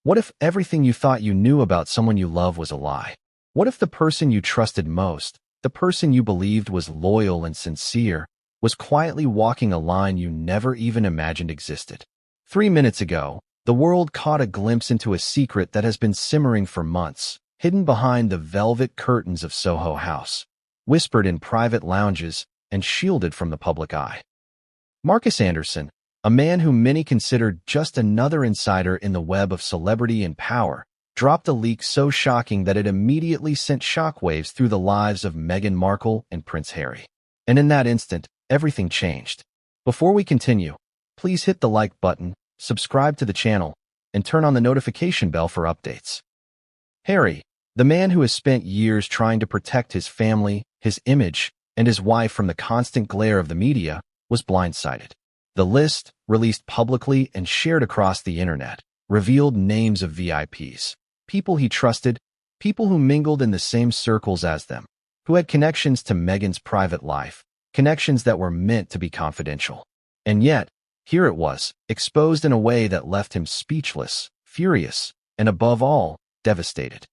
What if everything you thought you knew about someone you love was a lie? What if the person you trusted most, the person you believed was loyal and sincere, was quietly walking a line you never even imagined existed? 3 minutes ago, the world caught a glimpse into a secret that has been simmering for months, hidden behind the velvet curtains of Soho House, whispered in private lounges, and shielded from the public eye. Markus Anderson, a man whom many considered just another insider in the web of celebrity and power, dropped a leak so shocking that it immediately sent shockwaves through the lives of Meghan Markle and Prince Harry. And in that instant, everything changed. Before we continue, please hit the like button, subscribe to the channel, and turn on the notification bell for updates. Harry, the man who has spent years trying to protect his family, his image, and his wife from the constant glare of the media, was blindsided. The list, released publicly and shared across the internet, revealed names of VIPs, people he trusted, people who mingled in the same circles as them, who had connections to Meghan's private life, connections that were meant to be confidential. And yet, here it was, exposed in a way that left him speechless, furious, and above all, devastated.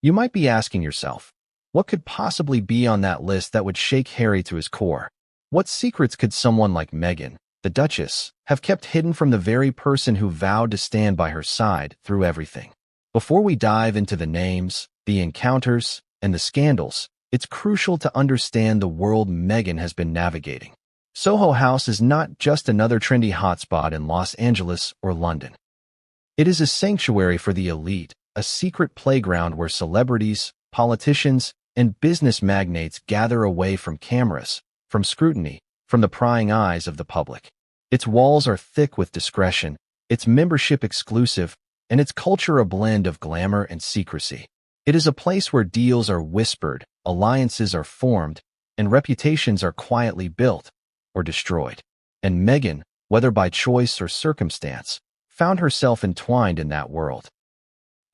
You might be asking yourself, what could possibly be on that list that would shake Harry to his core? What secrets could someone like Meghan, the Duchess, have kept hidden from the very person who vowed to stand by her side through everything? Before we dive into the names, the encounters, and the scandals, it's crucial to understand the world Meghan has been navigating. Soho House is not just another trendy hotspot in Los Angeles or London. It is a sanctuary for the elite, a secret playground where celebrities, politicians, and business magnates gather away from cameras, from scrutiny, from the prying eyes of the public. Its walls are thick with discretion, its membership exclusive, and its culture a blend of glamour and secrecy. It is a place where deals are whispered, alliances are formed, and reputations are quietly built or destroyed. And Meghan, whether by choice or circumstance, found herself entwined in that world.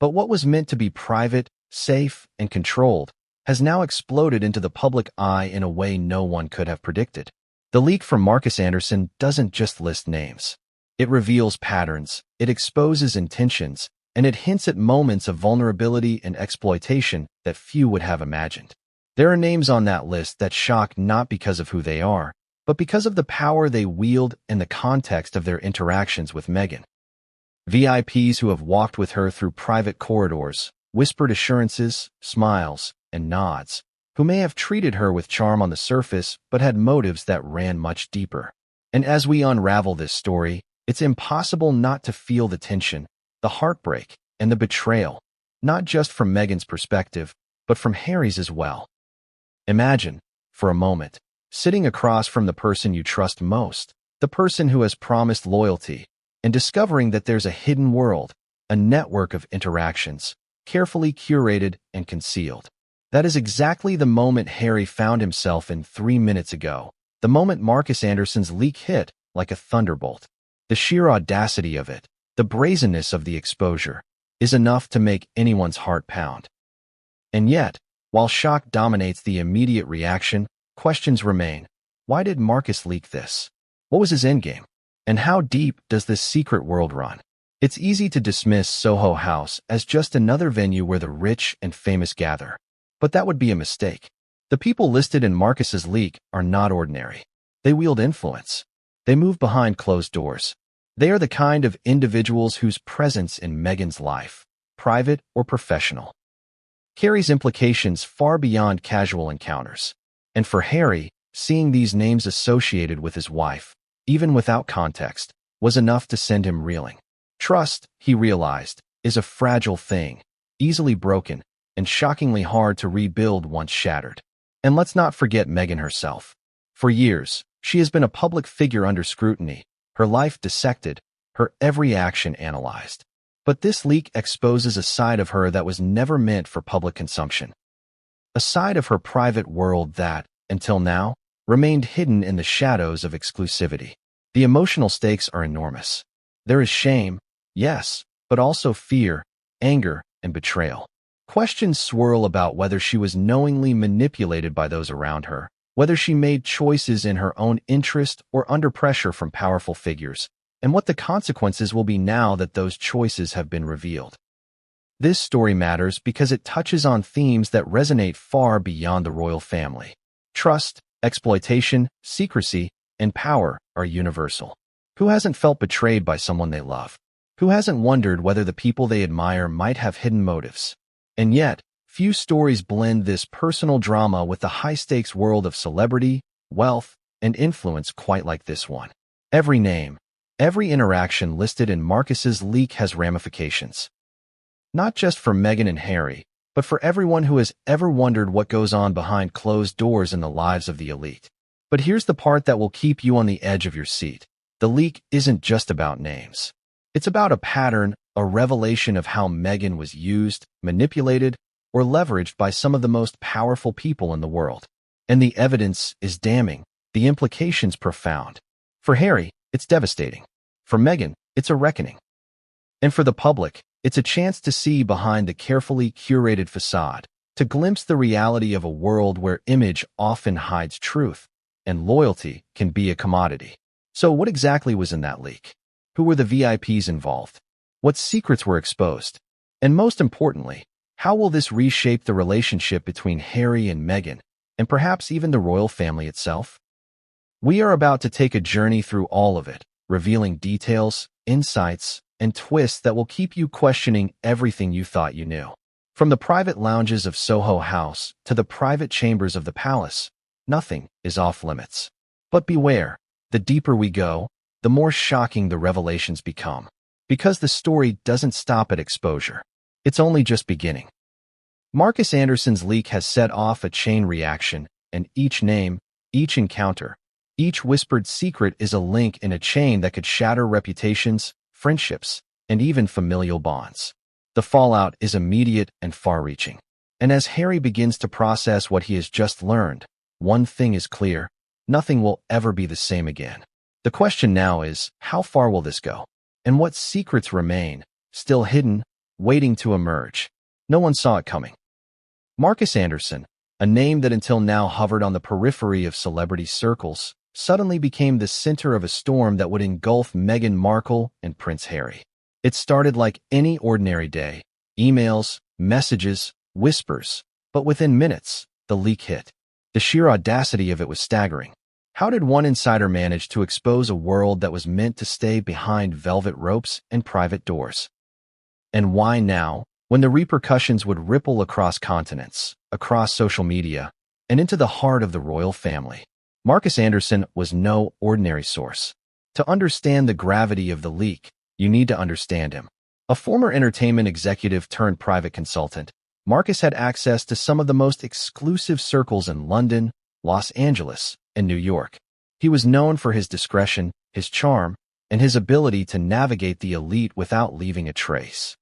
But what was meant to be private, safe, and controlled has now exploded into the public eye in a way no one could have predicted. The leak from Markus Anderson doesn't just list names. It reveals patterns, it exposes intentions, and it hints at moments of vulnerability and exploitation that few would have imagined. There are names on that list that shock not because of who they are, but because of the power they wield and the context of their interactions with Meghan. VIPs who have walked with her through private corridors, whispered assurances, smiles, and nods, who may have treated her with charm on the surface but had motives that ran much deeper. And as we unravel this story, it's impossible not to feel the tension, the heartbreak, and the betrayal, not just from Meghan's perspective, but from Harry's as well. Imagine, for a moment, sitting across from the person you trust most, the person who has promised loyalty, and discovering that there's a hidden world, a network of interactions, carefully curated and concealed. That is exactly the moment Harry found himself in 3 minutes ago, the moment Markus Anderson's leak hit like a thunderbolt. The sheer audacity of it, the brazenness of the exposure, is enough to make anyone's heart pound. And yet, while shock dominates the immediate reaction, questions remain. Why did Markus leak this? What was his endgame? And how deep does this secret world run? It's easy to dismiss Soho House as just another venue where the rich and famous gather. But that would be a mistake. The people listed in Markus's leak are not ordinary. They wield influence. They move behind closed doors. They are the kind of individuals whose presence in Meghan's life, private or professional, carries implications far beyond casual encounters. And for Harry, seeing these names associated with his wife, even without context, was enough to send him reeling. Trust, he realized, is a fragile thing, easily broken, and shockingly hard to rebuild once shattered. And let's not forget Meghan herself. For years, she has been a public figure under scrutiny, her life dissected, her every action analyzed. But this leak exposes a side of her that was never meant for public consumption. A side of her private world that, until now, remained hidden in the shadows of exclusivity. The emotional stakes are enormous. There is shame, yes, but also fear, anger, and betrayal. Questions swirl about whether she was knowingly manipulated by those around her, whether she made choices in her own interest or under pressure from powerful figures, and what the consequences will be now that those choices have been revealed. This story matters because it touches on themes that resonate far beyond the royal family. Trust, exploitation, secrecy, and power are universal. Who hasn't felt betrayed by someone they love? Who hasn't wondered whether the people they admire might have hidden motives? And yet, few stories blend this personal drama with the high-stakes world of celebrity, wealth, and influence quite like this one. Every name, every interaction listed in Markus's leak has ramifications. Not just for Meghan and Harry, but for everyone who has ever wondered what goes on behind closed doors in the lives of the elite. But here's the part that will keep you on the edge of your seat. The leak isn't just about names. It's about a pattern, a revelation of how Meghan was used, manipulated, or leveraged by some of the most powerful people in the world. And the evidence is damning, the implications profound. For Harry, it's devastating. For Meghan, it's a reckoning. And for the public, it's a chance to see behind the carefully curated facade, to glimpse the reality of a world where image often hides truth, and loyalty can be a commodity. So what exactly was in that leak? Who were the VIPs involved? What secrets were exposed? And most importantly, how will this reshape the relationship between Harry and Meghan, and perhaps even the royal family itself? We are about to take a journey through all of it, revealing details, insights, and twists that will keep you questioning everything you thought you knew. From the private lounges of Soho House to the private chambers of the palace, nothing is off limits. But beware, the deeper we go, the more shocking the revelations become. Because the story doesn't stop at exposure. It's only just beginning. Markus Anderson's leak has set off a chain reaction, and each name, each encounter, each whispered secret is a link in a chain that could shatter reputations, friendships, and even familial bonds. The fallout is immediate and far-reaching. And as Harry begins to process what he has just learned, one thing is clear: nothing will ever be the same again. The question now is, how far will this go? And what secrets remain, still hidden, waiting to emerge? No one saw it coming. Markus Anderson, a name that until now hovered on the periphery of celebrity circles, suddenly became the center of a storm that would engulf Meghan Markle and Prince Harry. It started like any ordinary day: emails, messages, whispers. But within minutes, the leak hit. The sheer audacity of it was staggering. How did one insider manage to expose a world that was meant to stay behind velvet ropes and private doors? And why now, when the repercussions would ripple across continents, across social media, and into the heart of the royal family? Markus Anderson was no ordinary source. To understand the gravity of the leak, you need to understand him. A former entertainment executive turned private consultant, Markus had access to some of the most exclusive circles in London, Los Angeles, and New York. He was known for his discretion, his charm, and his ability to navigate the elite without leaving a trace.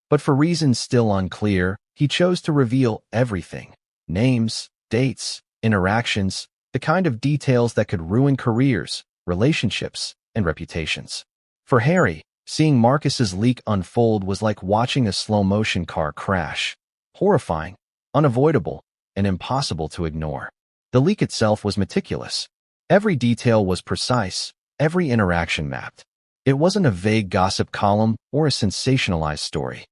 But for reasons still unclear, he chose to reveal everything: names, dates, interactions, the kind of details that could ruin careers, relationships, and reputations. For Harry, seeing Markus's leak unfold was like watching a slow-motion car crash. Horrifying, unavoidable, and impossible to ignore. The leak itself was meticulous. Every detail was precise, every interaction mapped. It wasn't a vague gossip column or a sensationalized story.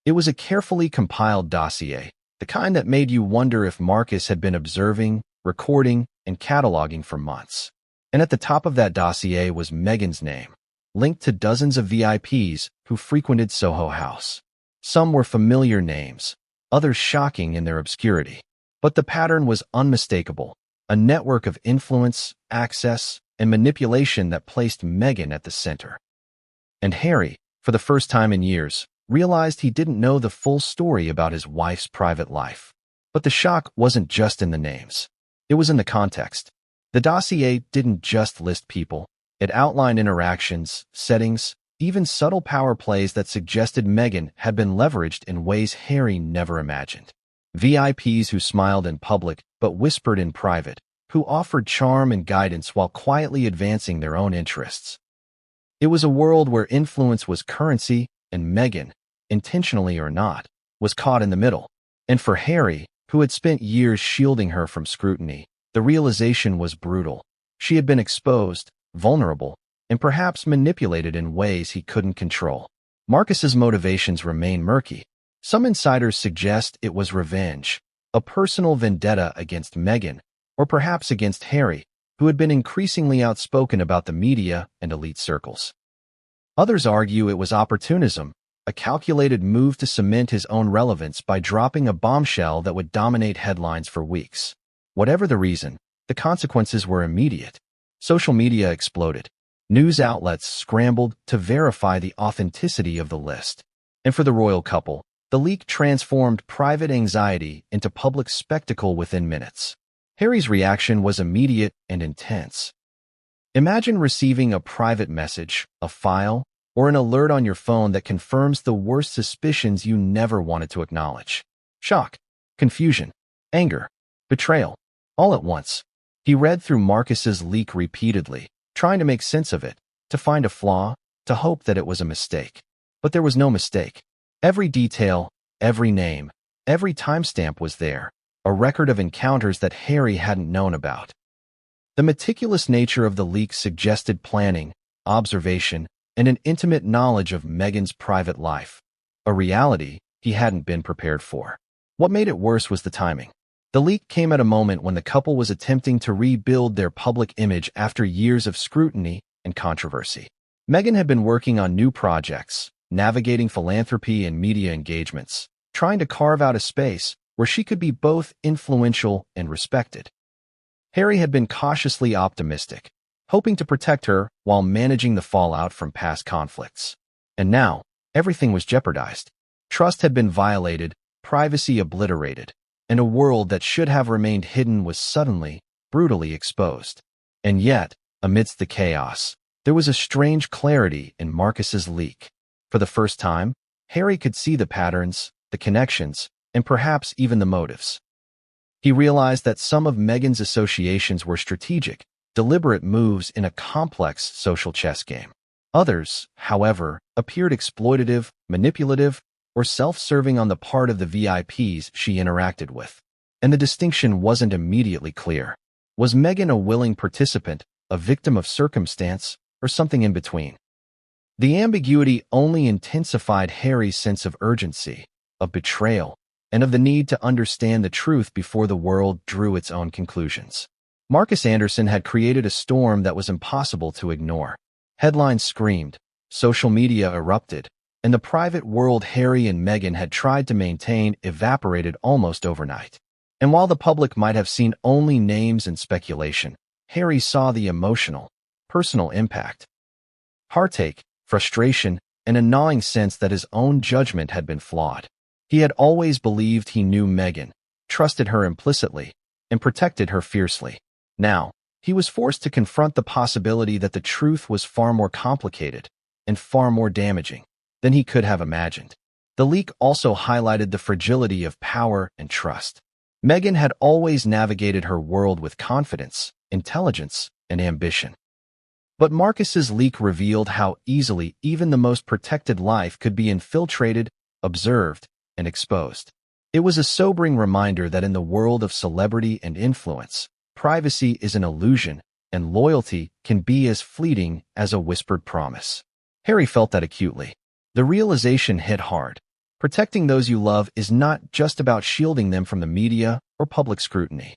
It was a carefully compiled dossier, the kind that made you wonder if Markus had been observing, recording, and cataloging for months. And at the top of that dossier was Meghan's name, linked to dozens of VIPs who frequented Soho House. Some were familiar names, others shocking in their obscurity. But the pattern was unmistakable: a network of influence, access, and manipulation that placed Meghan at the center. And Harry, for the first time in years, realized he didn't know the full story about his wife's private life. But the shock wasn't just in the names. It was in the context. The dossier didn't just list people. It outlined interactions, settings, even subtle power plays that suggested Meghan had been leveraged in ways Harry never imagined. VIPs who smiled in public but whispered in private, who offered charm and guidance while quietly advancing their own interests. It was a world where influence was currency, and Meghan, intentionally or not, was caught in the middle. And for Harry, who had spent years shielding her from scrutiny, the realization was brutal. She had been exposed, vulnerable, and perhaps manipulated in ways he couldn't control. Markus's motivations remain murky. Some insiders suggest it was revenge, a personal vendetta against Meghan, or perhaps against Harry, who had been increasingly outspoken about the media and elite circles. Others argue it was opportunism, a calculated move to cement his own relevance by dropping a bombshell that would dominate headlines for weeks. Whatever the reason, the consequences were immediate. Social media exploded. News outlets scrambled to verify the authenticity of the list. And for the royal couple, the leak transformed private anxiety into public spectacle within minutes. Harry's reaction was immediate and intense. Imagine receiving a private message, a file, or an alert on your phone that confirms the worst suspicions you never wanted to acknowledge. Shock, confusion, anger, betrayal, all at once. He read through Markus's leak repeatedly, trying to make sense of it, to find a flaw, to hope that it was a mistake. But there was no mistake. Every detail, every name, every timestamp was there, a record of encounters that Harry hadn't known about. The meticulous nature of the leak suggested planning, observation, and an intimate knowledge of Meghan's private life, a reality he hadn't been prepared for. What made it worse was the timing. The leak came at a moment when the couple was attempting to rebuild their public image after years of scrutiny and controversy. Meghan had been working on new projects, navigating philanthropy and media engagements, trying to carve out a space where she could be both influential and respected. Harry had been cautiously optimistic, hoping to protect her while managing the fallout from past conflicts. And now, everything was jeopardized. Trust had been violated, privacy obliterated, and a world that should have remained hidden was suddenly, brutally exposed. And yet, amidst the chaos, there was a strange clarity in Markus's leak. For the first time, Harry could see the patterns, the connections, and perhaps even the motives. He realized that some of Meghan's associations were strategic, deliberate moves in a complex social chess game. Others, however, appeared exploitative, manipulative, or self-serving on the part of the VIPs she interacted with. And the distinction wasn't immediately clear. Was Meghan a willing participant, a victim of circumstance, or something in between? The ambiguity only intensified Harry's sense of urgency, of betrayal, and of the need to understand the truth before the world drew its own conclusions. Markus Anderson had created a storm that was impossible to ignore. Headlines screamed, social media erupted, and the private world Harry and Meghan had tried to maintain evaporated almost overnight. And while the public might have seen only names and speculation, Harry saw the emotional, personal impact. Heartache, frustration, and a gnawing sense that his own judgment had been flawed. He had always believed he knew Meghan, trusted her implicitly, and protected her fiercely. Now, he was forced to confront the possibility that the truth was far more complicated and far more damaging than he could have imagined. The leak also highlighted the fragility of power and trust. Meghan had always navigated her world with confidence, intelligence, and ambition. But Markus's leak revealed how easily even the most protected life could be infiltrated, observed, and exposed. It was a sobering reminder that in the world of celebrity and influence, privacy is an illusion, and loyalty can be as fleeting as a whispered promise. Harry felt that acutely. The realization hit hard. Protecting those you love is not just about shielding them from the media or public scrutiny.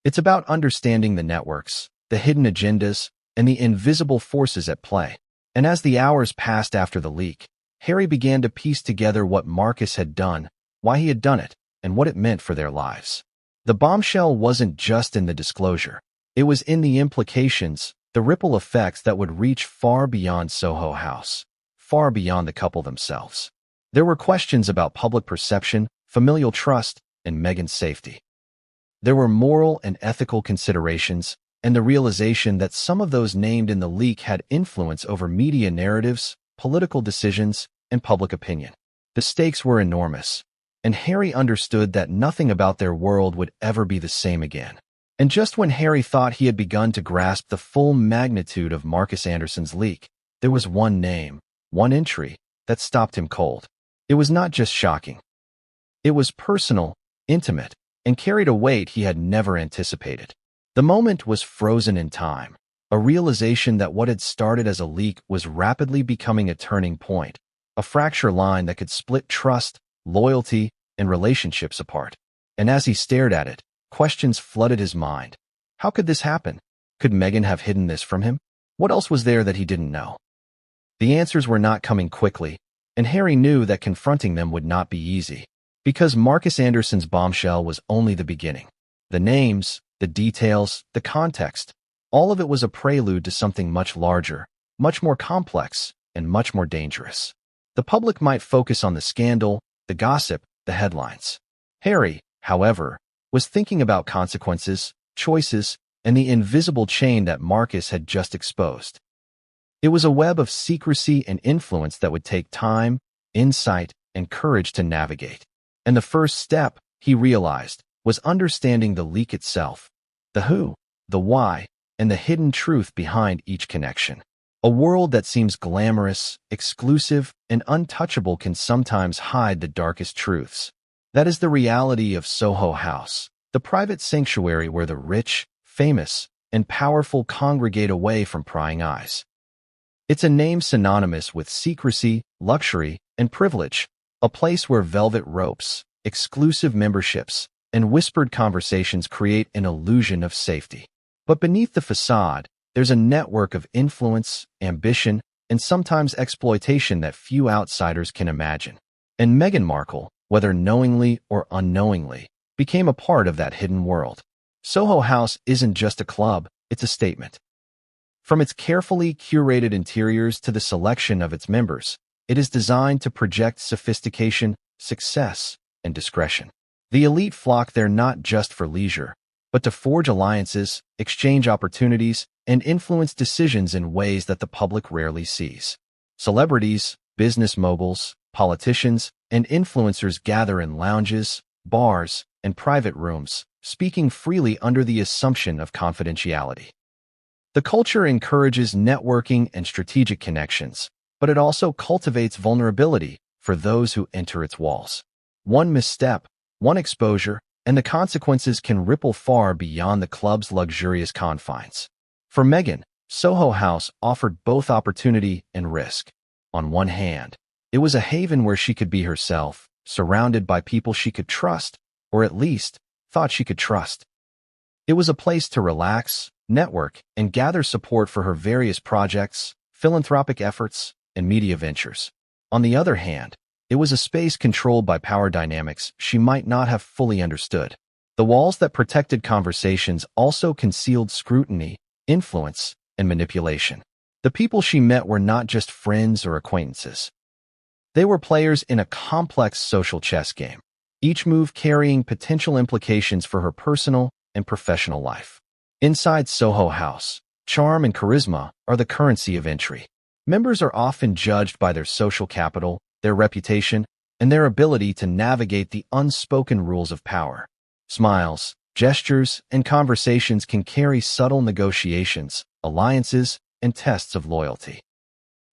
It's about understanding the networks, the hidden agendas, and the invisible forces at play. And as the hours passed after the leak, Harry began to piece together what Markus had done, why he had done it, and what it meant for their lives. The bombshell wasn't just in the disclosure. It was in the implications, the ripple effects that would reach far beyond Soho House, far beyond the couple themselves. There were questions about public perception, familial trust, and Meghan's safety. There were moral and ethical considerations, and the realization that some of those named in the leak had influence over media narratives, political decisions, and public opinion. The stakes were enormous, and Harry understood that nothing about their world would ever be the same again. And just when Harry thought he had begun to grasp the full magnitude of Markus Anderson's leak, there was one name, one entry, that stopped him cold. It was not just shocking. It was personal, intimate, and carried a weight he had never anticipated. The moment was frozen in time. a realization that what had started as a leak was rapidly becoming a turning point, a fracture line that could split trust, loyalty, and relationships apart. And as he stared at it, questions flooded his mind. How could this happen? Could Meghan have hidden this from him? What else was there that he didn't know? The answers were not coming quickly, and Harry knew that confronting them would not be easy, because Markus Anderson's bombshell was only the beginning. The names, the details, the context, all of it was a prelude to something much larger, much more complex, and much more dangerous. The public might focus on the scandal, the gossip, the headlines. Harry, however, was thinking about consequences, choices, and the invisible chain that Markus had just exposed. It was a web of secrecy and influence that would take time, insight, and courage to navigate. And the first step, he realized, was understanding the leak itself, the who, the why, and the hidden truth behind each connection. A world that seems glamorous, exclusive, and untouchable can sometimes hide the darkest truths. That is the reality of Soho House, the private sanctuary where the rich, famous, and powerful congregate away from prying eyes. It's a name synonymous with secrecy, luxury, and privilege, a place where velvet ropes, exclusive memberships, and whispered conversations create an illusion of safety. But beneath the facade, there's a network of influence, ambition, and sometimes exploitation that few outsiders can imagine. And Meghan Markle, whether knowingly or unknowingly, became a part of that hidden world. Soho House isn't just a club, it's a statement. From its carefully curated interiors to the selection of its members, it is designed to project sophistication, success, and discretion. The elite flock there not just for leisure, but to forge alliances, exchange opportunities, and influence decisions in ways that the public rarely sees. Celebrities, business moguls, politicians, and influencers gather in lounges, bars, and private rooms, speaking freely under the assumption of confidentiality. The culture encourages networking and strategic connections, but it also cultivates vulnerability for those who enter its walls. One misstep, one exposure, and the consequences can ripple far beyond the club's luxurious confines. For Meghan, Soho House offered both opportunity and risk. On one hand, it was a haven where she could be herself, surrounded by people she could trust, or at least thought she could trust. It was a place to relax, network, and gather support for her various projects, philanthropic efforts, and media ventures. On the other hand, it was a space controlled by power dynamics she might not have fully understood. The walls that protected conversations also concealed scrutiny, influence, and manipulation. The people she met were not just friends or acquaintances. They were players in a complex social chess game, each move carrying potential implications for her personal and professional life. Inside Soho House, charm and charisma are the currency of entry. Members are often judged by their social capital, their reputation, and their ability to navigate the unspoken rules of power. Smiles, gestures, and conversations can carry subtle negotiations, alliances, and tests of loyalty.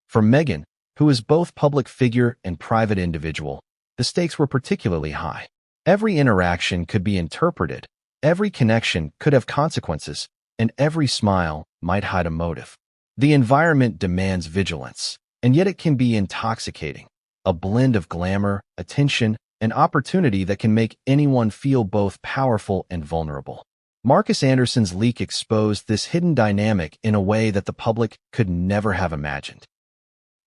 For Meghan, who is both public figure and private individual, the stakes were particularly high. Every interaction could be interpreted, every connection could have consequences, and every smile might hide a motive. The environment demands vigilance, and yet it can be intoxicating, a blend of glamour, attention, and opportunity that can make anyone feel both powerful and vulnerable. Markus Anderson's leak exposed this hidden dynamic in a way that the public could never have imagined.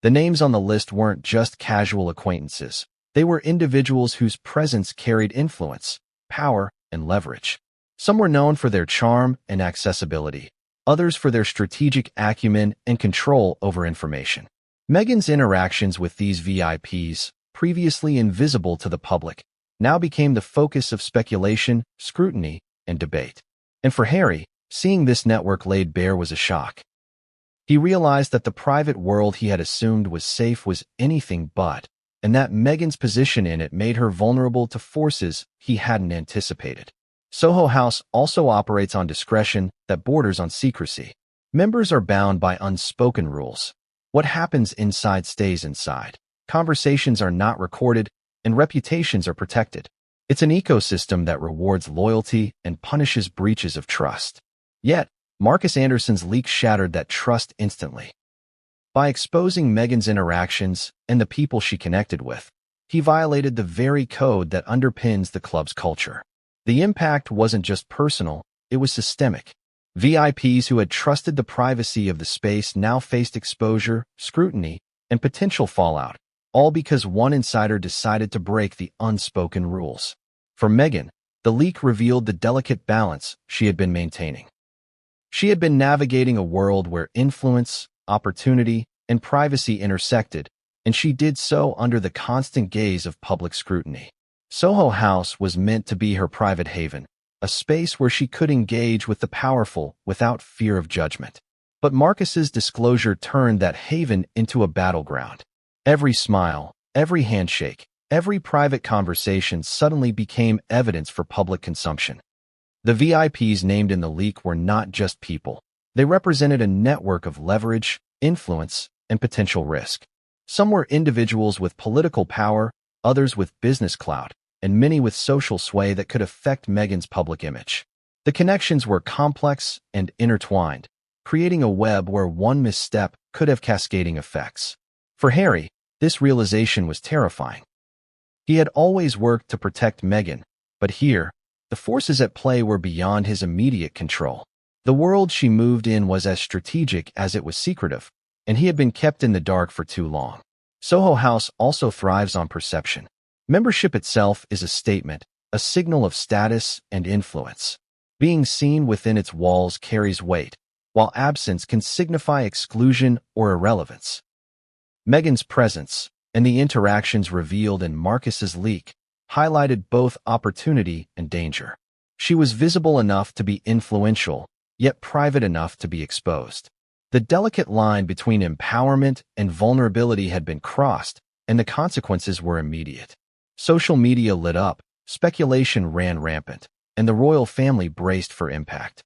The names on the list weren't just casual acquaintances. They were individuals whose presence carried influence, power, and leverage. Some were known for their charm and accessibility, others for their strategic acumen and control over information. Meghan's interactions with these VIPs, previously invisible to the public, now became the focus of speculation, scrutiny, and debate. And for Harry, seeing this network laid bare was a shock. He realized that the private world he had assumed was safe was anything but, and that Meghan's position in it made her vulnerable to forces he hadn't anticipated. Soho House also operates on discretion that borders on secrecy. Members are bound by unspoken rules. What happens inside stays inside. Conversations are not recorded, and reputations are protected. It's an ecosystem that rewards loyalty and punishes breaches of trust. Yet, Markus Anderson's leak shattered that trust instantly. By exposing Meghan's interactions and the people she connected with, he violated the very code that underpins the club's culture. The impact wasn't just personal, it was systemic. VIPs who had trusted the privacy of the space now faced exposure, scrutiny, and potential fallout, all because one insider decided to break the unspoken rules. For Meghan, the leak revealed the delicate balance she had been maintaining. She had been navigating a world where influence, opportunity, and privacy intersected, and she did so under the constant gaze of public scrutiny. Soho House was meant to be her private haven, a space where she could engage with the powerful without fear of judgment. But Markus's disclosure turned that haven into a battleground. Every smile, every handshake, every private conversation suddenly became evidence for public consumption. The VIPs named in the leak were not just people. They represented a network of leverage, influence, and potential risk. Some were individuals with political power, others with business clout, and many with social sway that could affect Meghan's public image. The connections were complex and intertwined, creating a web where one misstep could have cascading effects. For Harry, this realization was terrifying. He had always worked to protect Meghan, but here, the forces at play were beyond his immediate control. The world she moved in was as strategic as it was secretive, and he had been kept in the dark for too long. Soho House also thrives on perception. Membership itself is a statement, a signal of status and influence. Being seen within its walls carries weight, while absence can signify exclusion or irrelevance. Meghan's presence, and the interactions revealed in Markus's leak, highlighted both opportunity and danger. She was visible enough to be influential, yet private enough to be exposed. The delicate line between empowerment and vulnerability had been crossed, and the consequences were immediate. Social media lit up, speculation ran rampant, and the royal family braced for impact.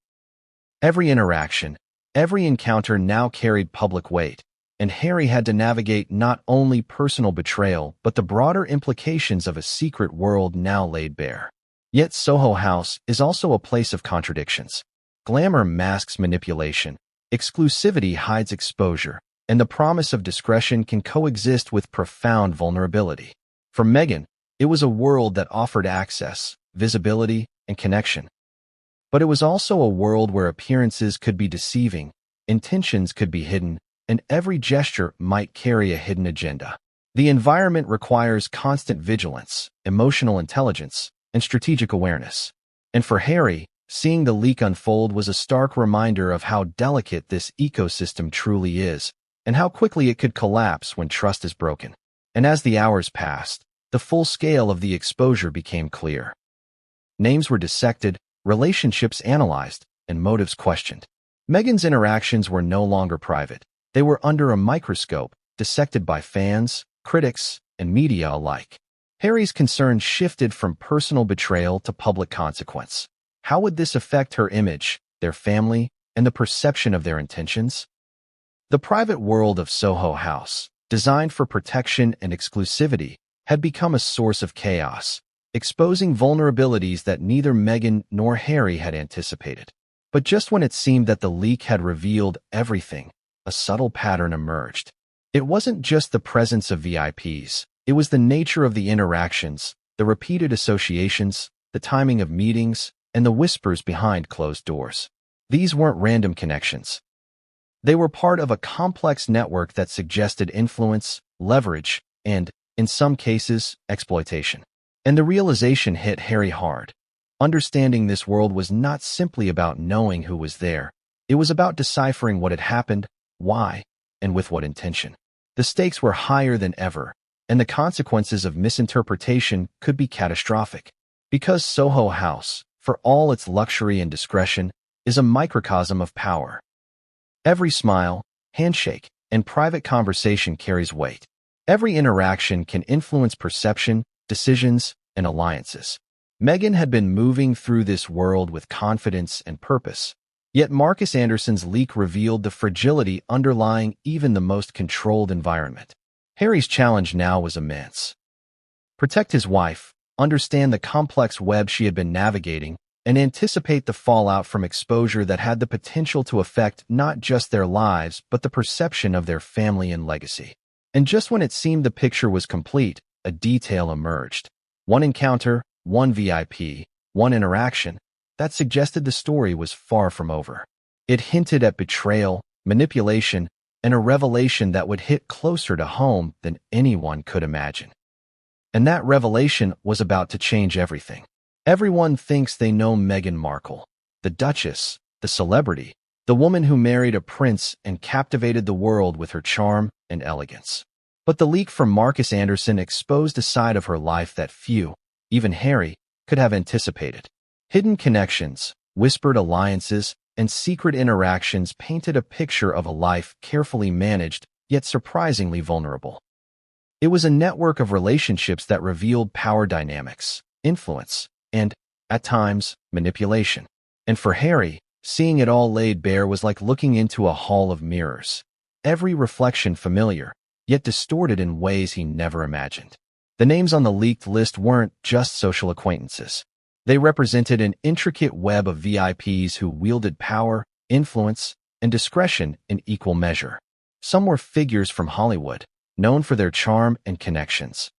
Every interaction, every encounter now carried public weight, and Harry had to navigate not only personal betrayal but the broader implications of a secret world now laid bare. Yet Soho House is also a place of contradictions. Glamour masks manipulation, exclusivity hides exposure, and the promise of discretion can coexist with profound vulnerability. For Meghan, it was a world that offered access, visibility, and connection. But it was also a world where appearances could be deceiving, intentions could be hidden, and every gesture might carry a hidden agenda. The environment requires constant vigilance, emotional intelligence, and strategic awareness. And for Harry, seeing the leak unfold was a stark reminder of how delicate this ecosystem truly is, and how quickly it could collapse when trust is broken. And as the hours passed, the full scale of the exposure became clear. Names were dissected, relationships analyzed, and motives questioned. Meghan's interactions were no longer private. They were under a microscope, dissected by fans, critics, and media alike. Harry's concern shifted from personal betrayal to public consequence. How would this affect her image, their family, and the perception of their intentions? The private world of Soho House, designed for protection and exclusivity, had become a source of chaos, exposing vulnerabilities that neither Meghan nor Harry had anticipated. But just when it seemed that the leak had revealed everything, a subtle pattern emerged. It wasn't just the presence of VIPs, it was the nature of the interactions, the repeated associations, the timing of meetings, and the whispers behind closed doors. These weren't random connections. They were part of a complex network that suggested influence, leverage, and, in some cases, exploitation. And the realization hit Harry hard. Understanding this world was not simply about knowing who was there. It was about deciphering what had happened, why, and with what intention. The stakes were higher than ever, and the consequences of misinterpretation could be catastrophic. Because Soho House, for all its luxury and discretion, is a microcosm of power. Every smile, handshake, and private conversation carries weight. Every interaction can influence perception, decisions, and alliances. Meghan had been moving through this world with confidence and purpose. Yet Markus Anderson's leak revealed the fragility underlying even the most controlled environment. Harry's challenge now was immense. Protect his wife, understand the complex web she had been navigating, and anticipate the fallout from exposure that had the potential to affect not just their lives but the perception of their family and legacy. And just when it seemed the picture was complete, a detail emerged. One encounter, one VIP, one interaction that suggested the story was far from over. It hinted at betrayal, manipulation, and a revelation that would hit closer to home than anyone could imagine. And that revelation was about to change everything. Everyone thinks they know Meghan Markle, the Duchess, the celebrity, the woman who married a prince and captivated the world with her charm and elegance. But the leak from Markus Anderson exposed a side of her life that few, even Harry, could have anticipated. Hidden connections, whispered alliances, and secret interactions painted a picture of a life carefully managed, yet surprisingly vulnerable. It was a network of relationships that revealed power dynamics, influence, and, at times, manipulation. And for Harry, seeing it all laid bare was like looking into a hall of mirrors. Every reflection familiar, yet distorted in ways he never imagined. The names on the leaked list weren't just social acquaintances. They represented an intricate web of VIPs who wielded power, influence, and discretion in equal measure. Some were figures from Hollywood, known for their charm and connections.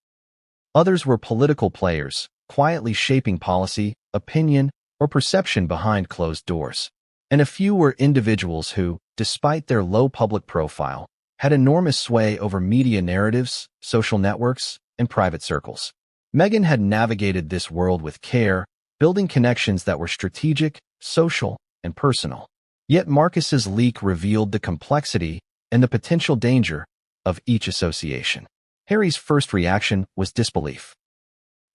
Others were political players, quietly shaping policy, opinion, or perception behind closed doors. And a few were individuals who, despite their low public profile, had enormous sway over media narratives, social networks, and private circles. Meghan had navigated this world with care, building connections that were strategic, social, and personal. Yet Markus's leak revealed the complexity and the potential danger of each association. Harry's first reaction was disbelief.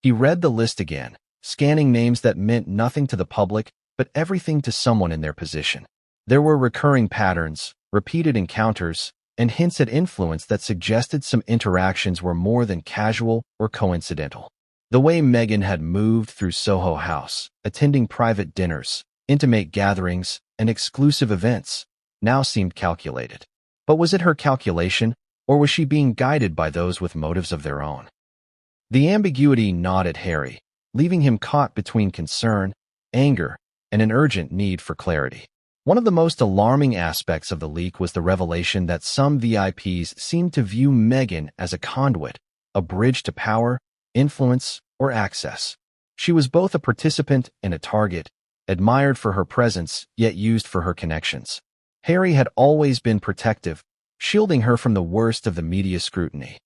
He read the list again, scanning names that meant nothing to the public but everything to someone in their position. There were recurring patterns, repeated encounters, and hints at influence that suggested some interactions were more than casual or coincidental. The way Meghan had moved through Soho House, attending private dinners, intimate gatherings, and exclusive events, now seemed calculated. But was it her calculation, or was she being guided by those with motives of their own? The ambiguity gnawed at Harry, leaving him caught between concern, anger, and an urgent need for clarity. One of the most alarming aspects of the leak was the revelation that some VIPs seemed to view Meghan as a conduit, a bridge to power, influence, or access. She was both a participant and a target, admired for her presence, yet used for her connections. Harry had always been protective, shielding her from the worst of the media scrutiny.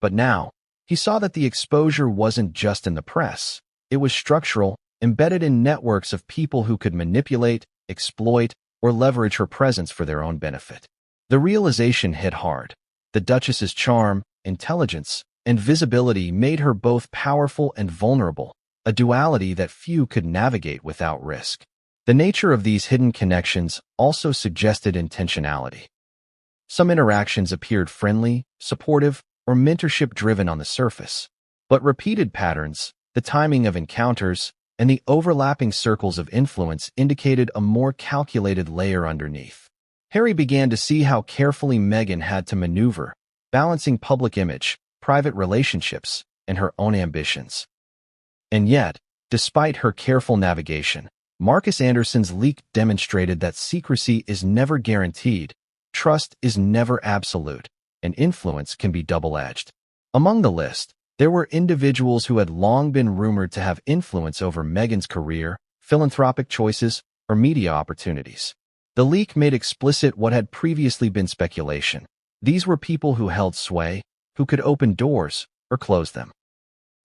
But now, he saw that the exposure wasn't just in the press. It was structural, embedded in networks of people who could manipulate, exploit, or leverage her presence for their own benefit. The realization hit hard. The Duchess's charm, intelligence, and visibility made her both powerful and vulnerable, a duality that few could navigate without risk. The nature of these hidden connections also suggested intentionality. Some interactions appeared friendly, supportive, or mentorship-driven on the surface, but repeated patterns, the timing of encounters, and the overlapping circles of influence indicated a more calculated layer underneath. Harry began to see how carefully Meghan had to maneuver, balancing public image, private relationships, and her own ambitions. And yet, despite her careful navigation, Markus Anderson's leak demonstrated that secrecy is never guaranteed, trust is never absolute, and influence can be double-edged. Among the list, there were individuals who had long been rumored to have influence over Meghan's career, philanthropic choices, or media opportunities. The leak made explicit what had previously been speculation. These were people who held sway, who could open doors or close them.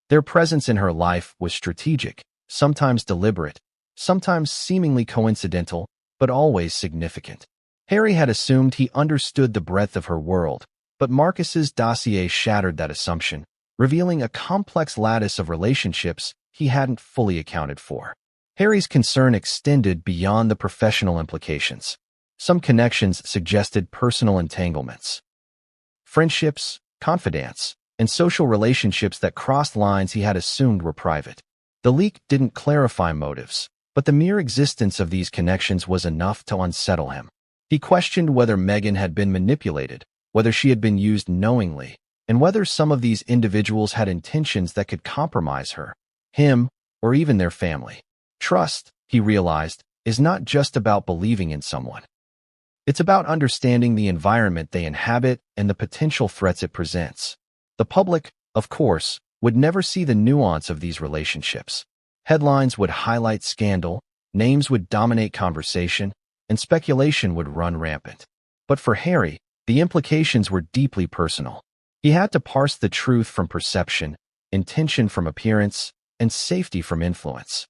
Their presence in her life was strategic, sometimes deliberate, sometimes seemingly coincidental, but always significant. Harry had assumed he understood the breadth of her world, but Markus's dossier shattered that assumption, revealing a complex lattice of relationships he hadn't fully accounted for. Harry's concern extended beyond the professional implications. Some connections suggested personal entanglements. Friendships, confidants, and social relationships that crossed lines he had assumed were private. The leak didn't clarify motives, but the mere existence of these connections was enough to unsettle him. He questioned whether Meghan had been manipulated, whether she had been used knowingly, and whether some of these individuals had intentions that could compromise her, him, or even their family. Trust, he realized, is not just about believing in someone. It's about understanding the environment they inhabit and the potential threats it presents. The public, of course, would never see the nuance of these relationships. Headlines would highlight scandal, names would dominate conversation, and speculation would run rampant. But for Harry, the implications were deeply personal. He had to parse the truth from perception, intention from appearance, and safety from influence.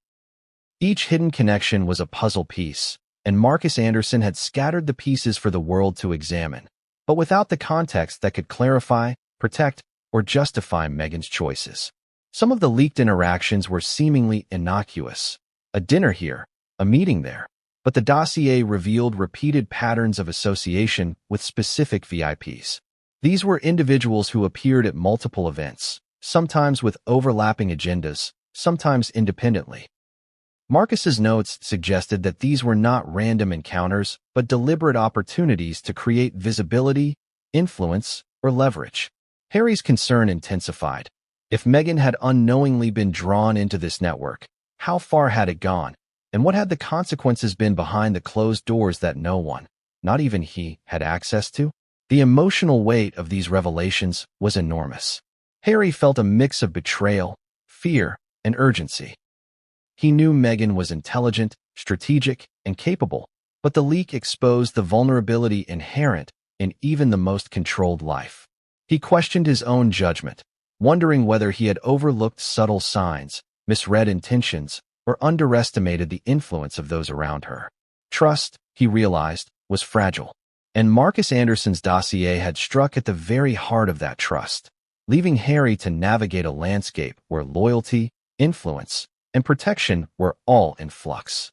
Each hidden connection was a puzzle piece, and Markus Anderson had scattered the pieces for the world to examine, but without the context that could clarify, protect, or justify Meghan's choices. Some of the leaked interactions were seemingly innocuous. A dinner here, a meeting there. But the dossier revealed repeated patterns of association with specific VIPs. These were individuals who appeared at multiple events, sometimes with overlapping agendas, sometimes independently. Markus's notes suggested that these were not random encounters, but deliberate opportunities to create visibility, influence, or leverage. Harry's concern intensified. If Meghan had unknowingly been drawn into this network, how far had it gone? And what had the consequences been behind the closed doors that no one, not even he, had access to? The emotional weight of these revelations was enormous. Harry felt a mix of betrayal, fear, and urgency. He knew Meghan was intelligent, strategic, and capable, but the leak exposed the vulnerability inherent in even the most controlled life. He questioned his own judgment, wondering whether he had overlooked subtle signs, misread intentions, or underestimated the influence of those around her. Trust, he realized, was fragile, and Markus Anderson's dossier had struck at the very heart of that trust, leaving Harry to navigate a landscape where loyalty, influence, and protection were all in flux.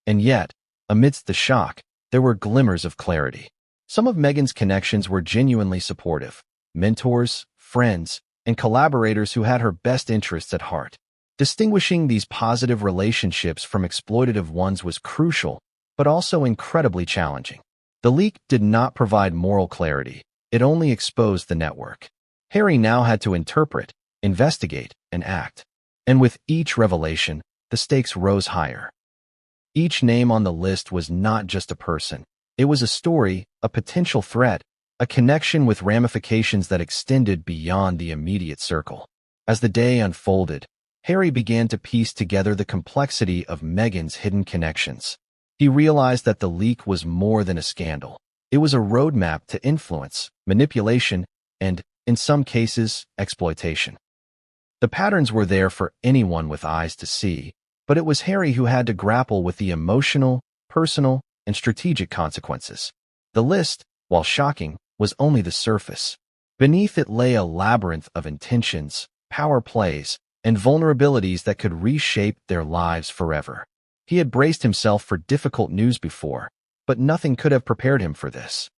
And yet, amidst the shock, there were glimmers of clarity. Some of Meghan's connections were genuinely supportive, mentors, friends, and collaborators who had her best interests at heart. Distinguishing these positive relationships from exploitative ones was crucial, but also incredibly challenging. The leak did not provide moral clarity. It only exposed the network. Harry now had to interpret, investigate, and act. And with each revelation, the stakes rose higher. Each name on the list was not just a person. It was a story, a potential threat, a connection with ramifications that extended beyond the immediate circle. As the day unfolded, Harry began to piece together the complexity of Meghan's hidden connections. He realized that the leak was more than a scandal. It was a roadmap to influence, manipulation, and, in some cases, exploitation. The patterns were there for anyone with eyes to see, but it was Harry who had to grapple with the emotional, personal, and strategic consequences. The list, while shocking, was only the surface. Beneath it lay a labyrinth of intentions, power plays, and vulnerabilities that could reshape their lives forever. He had braced himself for difficult news before, but nothing could have prepared him for this.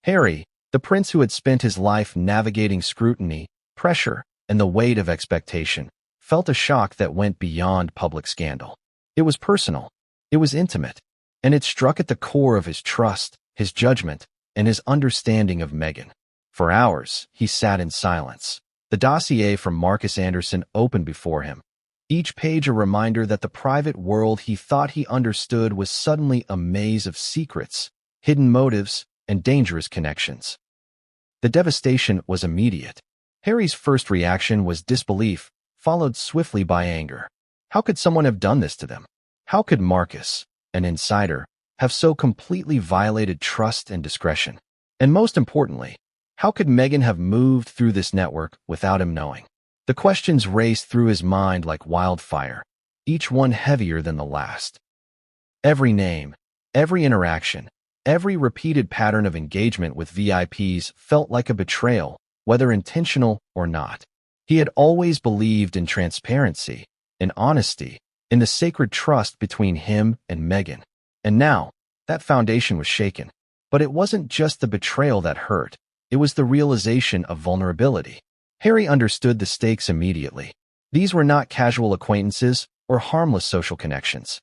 Harry, the prince who had spent his life navigating scrutiny, pressure, and the weight of expectation, felt a shock that went beyond public scandal. It was personal, it was intimate, and it struck at the core of his trust, his judgment, and his understanding of Meghan. For hours, he sat in silence. The dossier from Markus Anderson opened before him, each page a reminder that the private world he thought he understood was suddenly a maze of secrets, hidden motives, and dangerous connections. The devastation was immediate. Harry's first reaction was disbelief, followed swiftly by anger. How could someone have done this to them? How could Markus, an insider, have so completely violated trust and discretion? And most importantly, how could Meghan have moved through this network without him knowing? The questions raced through his mind like wildfire, each one heavier than the last. Every name, every interaction, every repeated pattern of engagement with VIPs felt like a betrayal, whether intentional or not. He had always believed in transparency, in honesty, in the sacred trust between him and Meghan. And now, that foundation was shaken. But it wasn't just the betrayal that hurt. It was the realization of vulnerability. Harry understood the stakes immediately. These were not casual acquaintances or harmless social connections.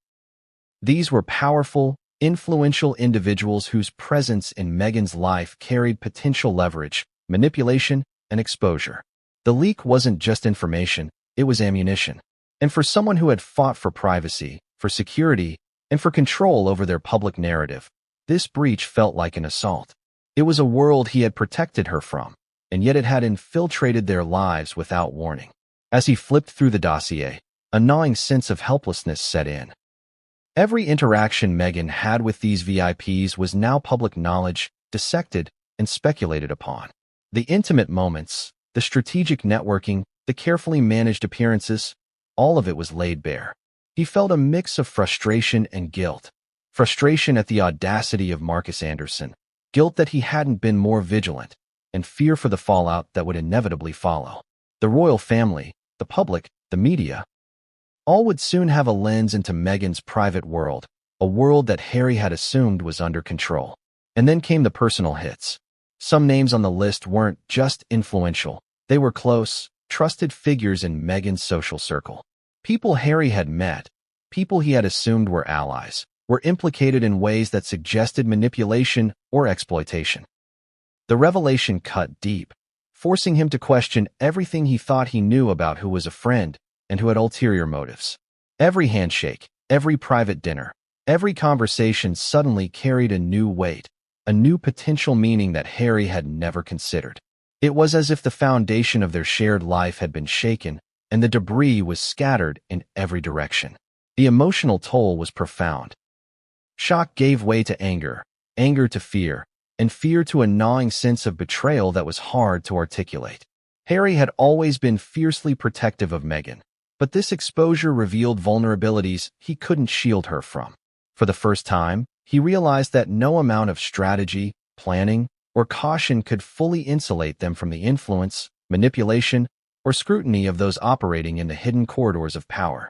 These were powerful, influential individuals whose presence in Meghan's life carried potential leverage, manipulation, and exposure. The leak wasn't just information, it was ammunition. And for someone who had fought for privacy, for security, and for control over their public narrative, this breach felt like an assault. It was a world he had protected her from, and yet it had infiltrated their lives without warning. As he flipped through the dossier, a gnawing sense of helplessness set in. Every interaction Meghan had with these VIPs was now public knowledge, dissected, and speculated upon. The intimate moments, the strategic networking, the carefully managed appearances, all of it was laid bare. He felt a mix of frustration and guilt. Frustration at the audacity of Markus Anderson, guilt that he hadn't been more vigilant, and fear for the fallout that would inevitably follow. The royal family, the public, the media, all would soon have a lens into Meghan's private world, a world that Harry had assumed was under control. And then came the personal hits. Some names on the list weren't just influential. They were close, trusted figures in Meghan's social circle. People Harry had met, people he had assumed were allies, were implicated in ways that suggested manipulation or exploitation. The revelation cut deep, forcing him to question everything he thought he knew about who was a friend and who had ulterior motives. Every handshake, every private dinner, every conversation suddenly carried a new weight, a new potential meaning that Harry had never considered. It was as if the foundation of their shared life had been shaken, and the debris was scattered in every direction. The emotional toll was profound. Shock gave way to anger, anger to fear, and fear to a gnawing sense of betrayal that was hard to articulate. Harry had always been fiercely protective of Meghan, but this exposure revealed vulnerabilities he couldn't shield her from. For the first time, he realized that no amount of strategy, planning, or caution could fully insulate them from the influence, manipulation, or scrutiny of those operating in the hidden corridors of power.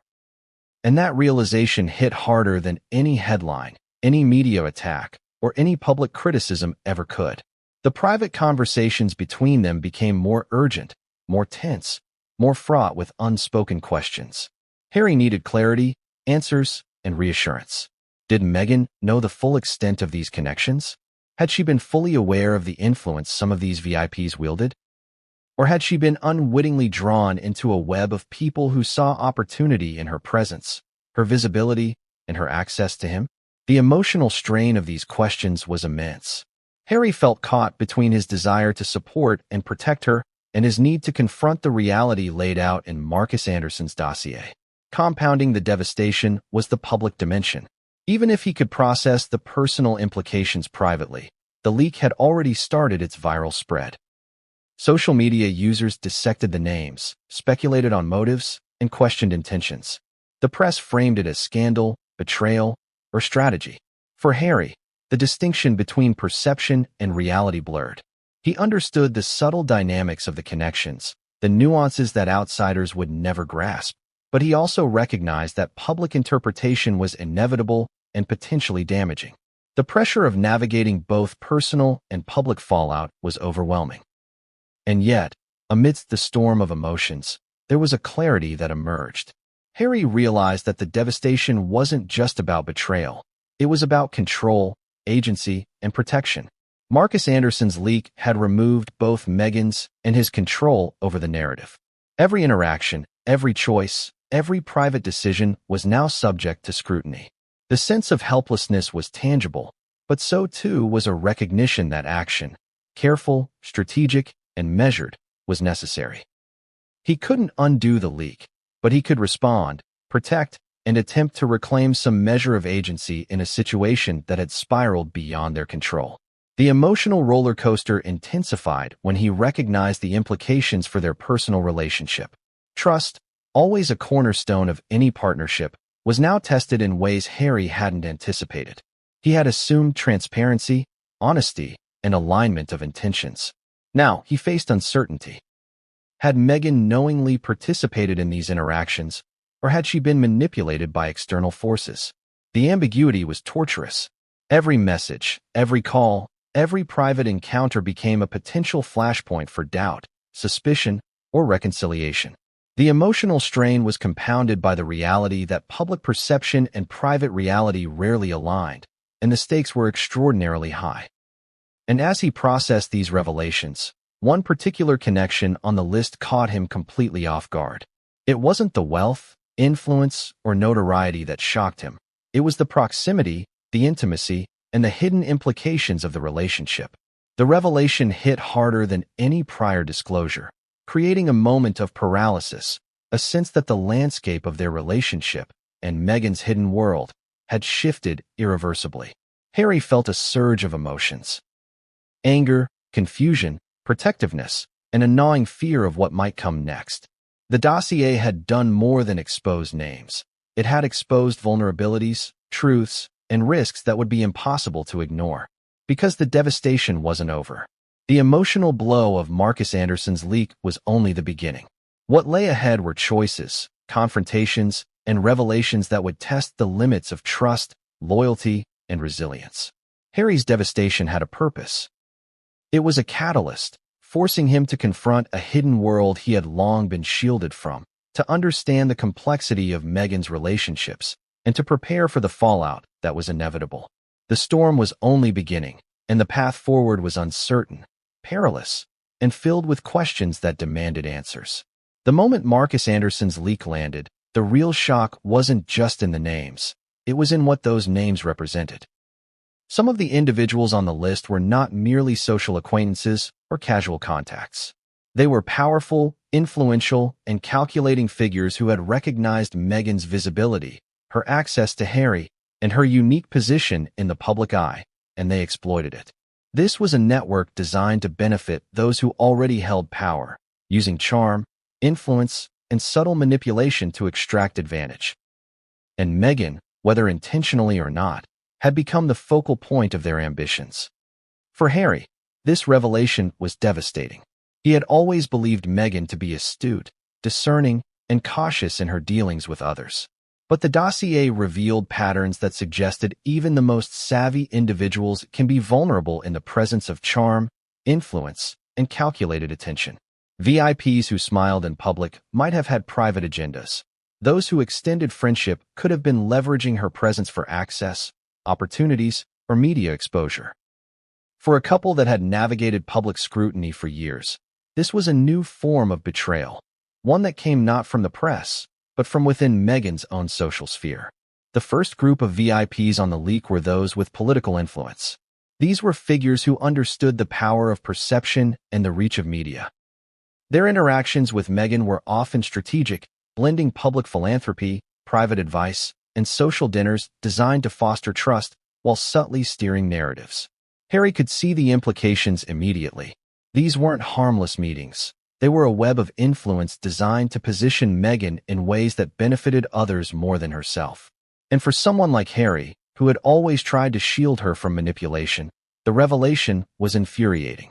And that realization hit harder than any headline, any media attack, or any public criticism ever could. The private conversations between them became more urgent, more tense, more fraught with unspoken questions. Harry needed clarity, answers, and reassurance. Did Meghan know the full extent of these connections? Had she been fully aware of the influence some of these VIPs wielded? Or had she been unwittingly drawn into a web of people who saw opportunity in her presence, her visibility, and her access to him? The emotional strain of these questions was immense. Harry felt caught between his desire to support and protect her and his need to confront the reality laid out in Markus Anderson's dossier. Compounding the devastation was the public dimension. Even if he could process the personal implications privately, the leak had already started its viral spread. Social media users dissected the names, speculated on motives, and questioned intentions. The press framed it as scandal, betrayal, or strategy. For Harry, the distinction between perception and reality blurred. He understood the subtle dynamics of the connections, the nuances that outsiders would never grasp. But he also recognized that public interpretation was inevitable and potentially damaging. The pressure of navigating both personal and public fallout was overwhelming. And yet, amidst the storm of emotions, there was a clarity that emerged. Harry realized that the devastation wasn't just about betrayal. It was about control, agency, and protection. Markus Anderson's leak had removed both Meghan's and his control over the narrative. Every interaction, every choice, every private decision was now subject to scrutiny. The sense of helplessness was tangible, but so too was a recognition that action, careful, strategic, and measured, was necessary. He couldn't undo the leak, but he could respond, protect, and attempt to reclaim some measure of agency in a situation that had spiraled beyond their control. The emotional roller coaster intensified when he recognized the implications for their personal relationship. Trust, always a cornerstone of any partnership, was now tested in ways Harry hadn't anticipated. He had assumed transparency, honesty, and alignment of intentions. Now he faced uncertainty. Had Meghan knowingly participated in these interactions, or had she been manipulated by external forces? The ambiguity was torturous. Every message, every call, every private encounter became a potential flashpoint for doubt, suspicion, or reconciliation. The emotional strain was compounded by the reality that public perception and private reality rarely aligned, and the stakes were extraordinarily high. And as he processed these revelations, one particular connection on the list caught him completely off guard. It wasn't the wealth, influence, or notoriety that shocked him. It was the proximity, the intimacy, and the hidden implications of the relationship. The revelation hit harder than any prior disclosure, creating a moment of paralysis, a sense that the landscape of their relationship and Meghan's hidden world had shifted irreversibly. Harry felt a surge of emotions: anger, confusion, protectiveness, and a gnawing fear of what might come next. The dossier had done more than expose names. It had exposed vulnerabilities, truths, and risks that would be impossible to ignore. Because the devastation wasn't over. The emotional blow of Markus Anderson's leak was only the beginning. What lay ahead were choices, confrontations, and revelations that would test the limits of trust, loyalty, and resilience. Harry's devastation had a purpose. It was a catalyst, forcing him to confront a hidden world he had long been shielded from, to understand the complexity of Meghan's relationships, and to prepare for the fallout that was inevitable. The storm was only beginning, and the path forward was uncertain, perilous, and filled with questions that demanded answers. The moment Markus Anderson's leak landed, the real shock wasn't just in the names. It was in what those names represented. Some of the individuals on the list were not merely social acquaintances or casual contacts. They were powerful, influential, and calculating figures who had recognized Meghan's visibility, her access to Harry, and her unique position in the public eye, and they exploited it. This was a network designed to benefit those who already held power, using charm, influence, and subtle manipulation to extract advantage. And Meghan, whether intentionally or not, had become the focal point of their ambitions. For Harry, this revelation was devastating. He had always believed Meghan to be astute, discerning, and cautious in her dealings with others. But the dossier revealed patterns that suggested even the most savvy individuals can be vulnerable in the presence of charm, influence, and calculated attention. VIPs who smiled in public might have had private agendas. Those who extended friendship could have been leveraging her presence for access, opportunities, or media exposure. For a couple that had navigated public scrutiny for years, this was a new form of betrayal, one that came not from the press, but from within Meghan's own social sphere. The first group of VIPs on the leak were those with political influence. These were figures who understood the power of perception and the reach of media. Their interactions with Meghan were often strategic, blending public philanthropy, private advice, and social dinners designed to foster trust while subtly steering narratives. Harry could see the implications immediately. These weren't harmless meetings. They were a web of influence designed to position Meghan in ways that benefited others more than herself. And for someone like Harry, who had always tried to shield her from manipulation, the revelation was infuriating.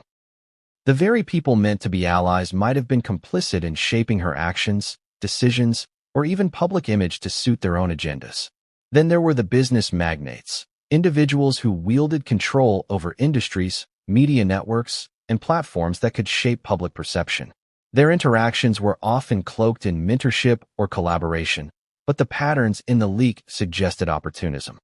The very people meant to be allies might have been complicit in shaping her actions, decisions, or even public image to suit their own agendas. Then there were the business magnates, individuals who wielded control over industries, media networks, and platforms that could shape public perception. Their interactions were often cloaked in mentorship or collaboration, but the patterns in the leak suggested opportunism.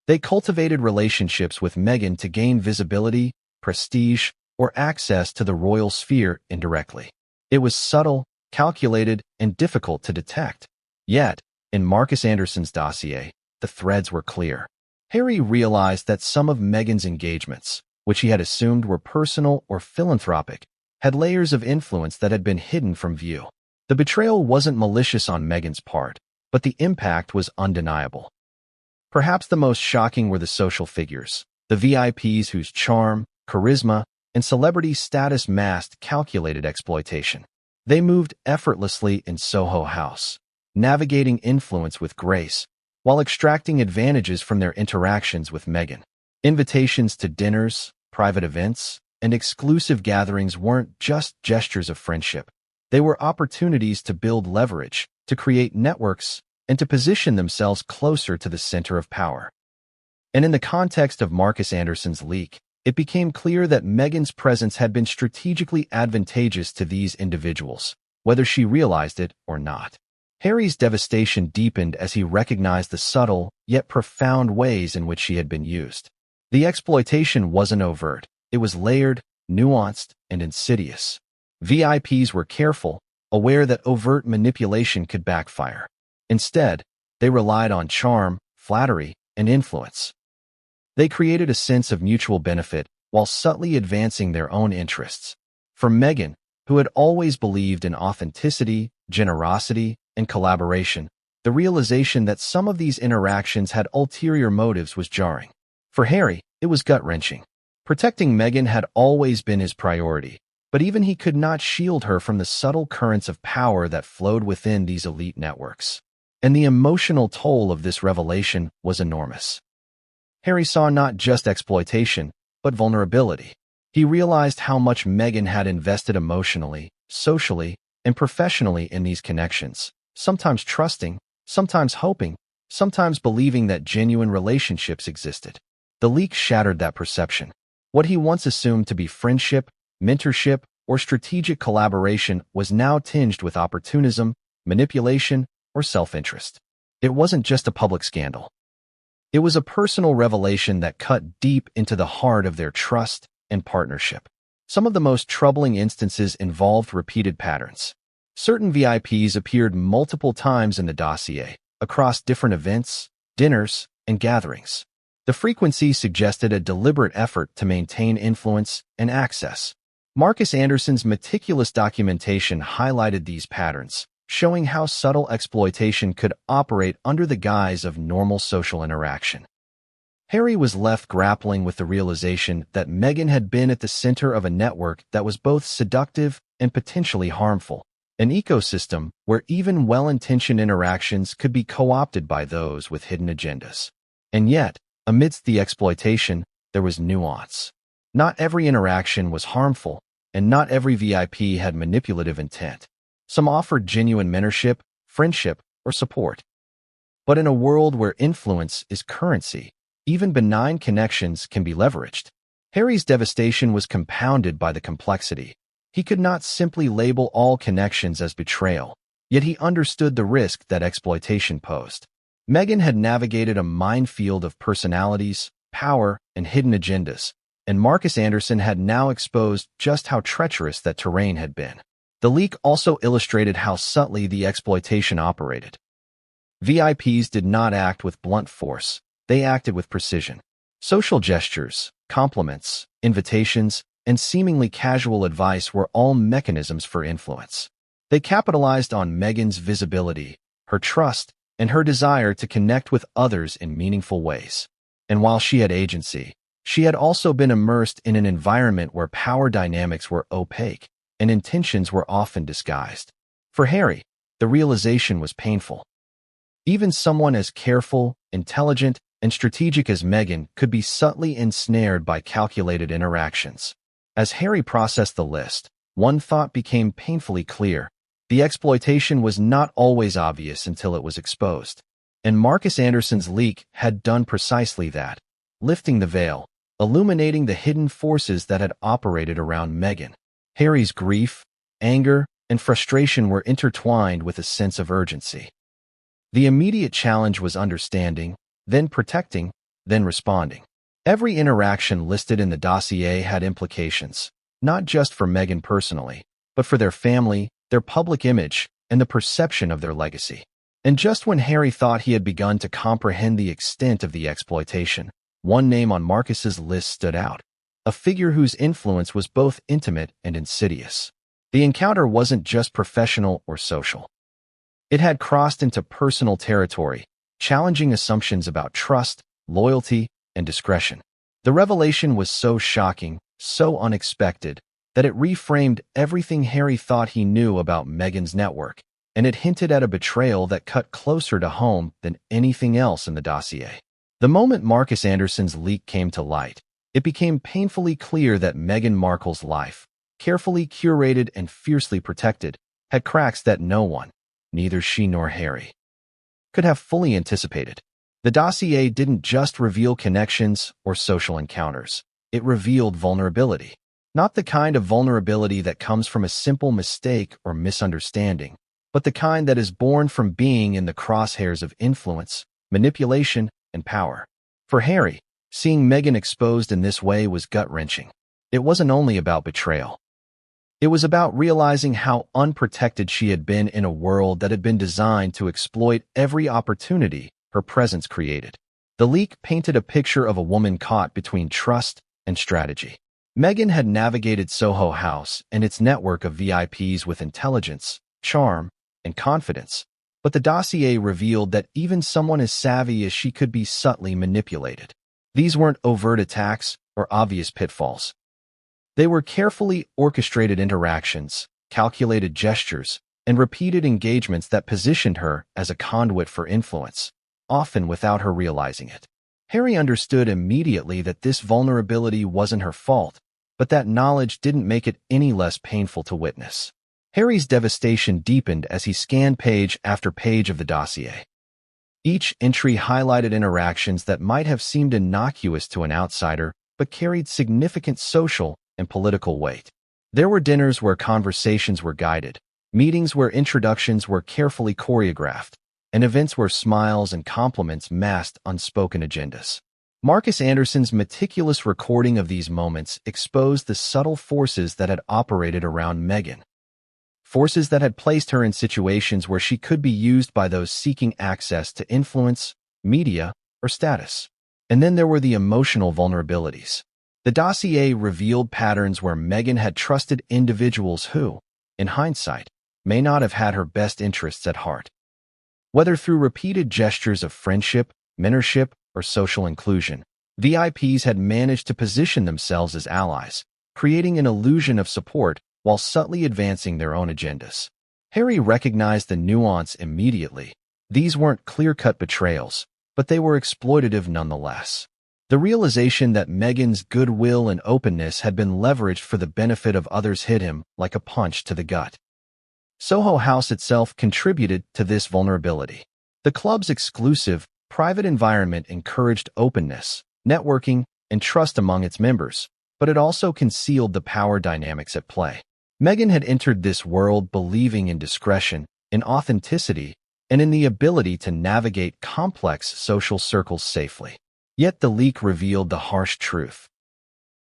They cultivated relationships with Meghan to gain visibility, prestige, or access to the royal sphere indirectly. It was subtle, calculated, and difficult to detect. Yet, in Markus Anderson's dossier, the threads were clear. Harry realized that some of Meghan's engagements, which he had assumed were personal or philanthropic, had layers of influence that had been hidden from view. The betrayal wasn't malicious on Meghan's part, but the impact was undeniable. Perhaps the most shocking were the social figures, the VIPs whose charm, charisma, and celebrity status masked calculated exploitation. They moved effortlessly in Soho House, navigating influence with grace, while extracting advantages from their interactions with Meghan. Invitations to dinners, private events, and exclusive gatherings weren't just gestures of friendship. They were opportunities to build leverage, to create networks, and to position themselves closer to the center of power. And in the context of Markus Anderson's leak, it became clear that Meghan's presence had been strategically advantageous to these individuals, whether she realized it or not. Harry's devastation deepened as he recognized the subtle, yet profound ways in which she had been used. The exploitation wasn't overt. It was layered, nuanced, and insidious. VIPs were careful, aware that overt manipulation could backfire. Instead, they relied on charm, flattery, and influence. They created a sense of mutual benefit while subtly advancing their own interests. For Meghan, who had always believed in authenticity, generosity, and collaboration, the realization that some of these interactions had ulterior motives was jarring. For Harry, it was gut-wrenching. Protecting Meghan had always been his priority, but even he could not shield her from the subtle currents of power that flowed within these elite networks. And the emotional toll of this revelation was enormous. Harry saw not just exploitation, but vulnerability. He realized how much Meghan had invested emotionally, socially, and professionally in these connections, sometimes trusting, sometimes hoping, sometimes believing that genuine relationships existed. The leak shattered that perception. What he once assumed to be friendship, mentorship, or strategic collaboration was now tinged with opportunism, manipulation, or self-interest. It wasn't just a public scandal. It was a personal revelation that cut deep into the heart of their trust and partnership. Some of the most troubling instances involved repeated patterns. Certain VIPs appeared multiple times in the dossier, across different events, dinners, and gatherings. The frequency suggested a deliberate effort to maintain influence and access. Markus Anderson's meticulous documentation highlighted these patterns, showing how subtle exploitation could operate under the guise of normal social interaction. Harry was left grappling with the realization that Meghan had been at the center of a network that was both seductive and potentially harmful, an ecosystem where even well-intentioned interactions could be co-opted by those with hidden agendas. And yet, amidst the exploitation, there was nuance. Not every interaction was harmful, and not every VIP had manipulative intent. Some offered genuine mentorship, friendship, or support. But in a world where influence is currency, even benign connections can be leveraged. Harry's devastation was compounded by the complexity. He could not simply label all connections as betrayal, yet he understood the risk that exploitation posed. Meghan had navigated a minefield of personalities, power, and hidden agendas, and Markus Anderson had now exposed just how treacherous that terrain had been. The leak also illustrated how subtly the exploitation operated. VIPs did not act with blunt force, they acted with precision. Social gestures, compliments, invitations, and seemingly casual advice were all mechanisms for influence. They capitalized on Meghan's visibility, her trust, and her desire to connect with others in meaningful ways. And while she had agency, she had also been immersed in an environment where power dynamics were opaque and intentions were often disguised. For Harry, the realization was painful. Even someone as careful, intelligent, and strategic as Meghan could be subtly ensnared by calculated interactions. As Harry processed the list, one thought became painfully clear. The exploitation was not always obvious until it was exposed. And Markus Anderson's leak had done precisely that, lifting the veil, illuminating the hidden forces that had operated around Meghan. Harry's grief, anger, and frustration were intertwined with a sense of urgency. The immediate challenge was understanding, then protecting, then responding. Every interaction listed in the dossier had implications, not just for Meghan personally, but for their family, their public image, and the perception of their legacy. And just when Harry thought he had begun to comprehend the extent of the exploitation, one name on Markus's list stood out, a figure whose influence was both intimate and insidious. The encounter wasn't just professional or social. It had crossed into personal territory, challenging assumptions about trust, loyalty, and discretion. The revelation was so shocking, so unexpected, that it reframed everything Harry thought he knew about Meghan's network, and it hinted at a betrayal that cut closer to home than anything else in the dossier. The moment Markus Anderson's leak came to light, it became painfully clear that Meghan Markle's life, carefully curated and fiercely protected, had cracks that no one, neither she nor Harry, could have fully anticipated. The dossier didn't just reveal connections or social encounters. It revealed vulnerability. Not the kind of vulnerability that comes from a simple mistake or misunderstanding, but the kind that is born from being in the crosshairs of influence, manipulation, and power. For Harry, seeing Meghan exposed in this way was gut-wrenching. It wasn't only about betrayal. It was about realizing how unprotected she had been in a world that had been designed to exploit every opportunity her presence created. The leak painted a picture of a woman caught between trust and strategy. Meghan had navigated Soho House and its network of VIPs with intelligence, charm, and confidence, but the dossier revealed that even someone as savvy as she could be subtly manipulated. These weren't overt attacks or obvious pitfalls. They were carefully orchestrated interactions, calculated gestures, and repeated engagements that positioned her as a conduit for influence, often without her realizing it. Harry understood immediately that this vulnerability wasn't her fault, but that knowledge didn't make it any less painful to witness. Harry's devastation deepened as he scanned page after page of the dossier. Each entry highlighted interactions that might have seemed innocuous to an outsider, but carried significant social and political weight. There were dinners where conversations were guided, meetings where introductions were carefully choreographed, and events where smiles and compliments masked unspoken agendas. Markus Anderson's meticulous recording of these moments exposed the subtle forces that had operated around Meghan. Forces that had placed her in situations where she could be used by those seeking access to influence, media, or status. And then there were the emotional vulnerabilities. The dossier revealed patterns where Meghan had trusted individuals who, in hindsight, may not have had her best interests at heart. Whether through repeated gestures of friendship, mentorship, or social inclusion, VIPs had managed to position themselves as allies, creating an illusion of support while subtly advancing their own agendas. Harry recognized the nuance immediately. These weren't clear-cut betrayals, but they were exploitative nonetheless. The realization that Meghan's goodwill and openness had been leveraged for the benefit of others hit him like a punch to the gut. Soho House itself contributed to this vulnerability. The club's exclusive, private environment encouraged openness, networking, and trust among its members, but it also concealed the power dynamics at play. Meghan had entered this world believing in discretion, in authenticity, and in the ability to navigate complex social circles safely. Yet the leak revealed the harsh truth.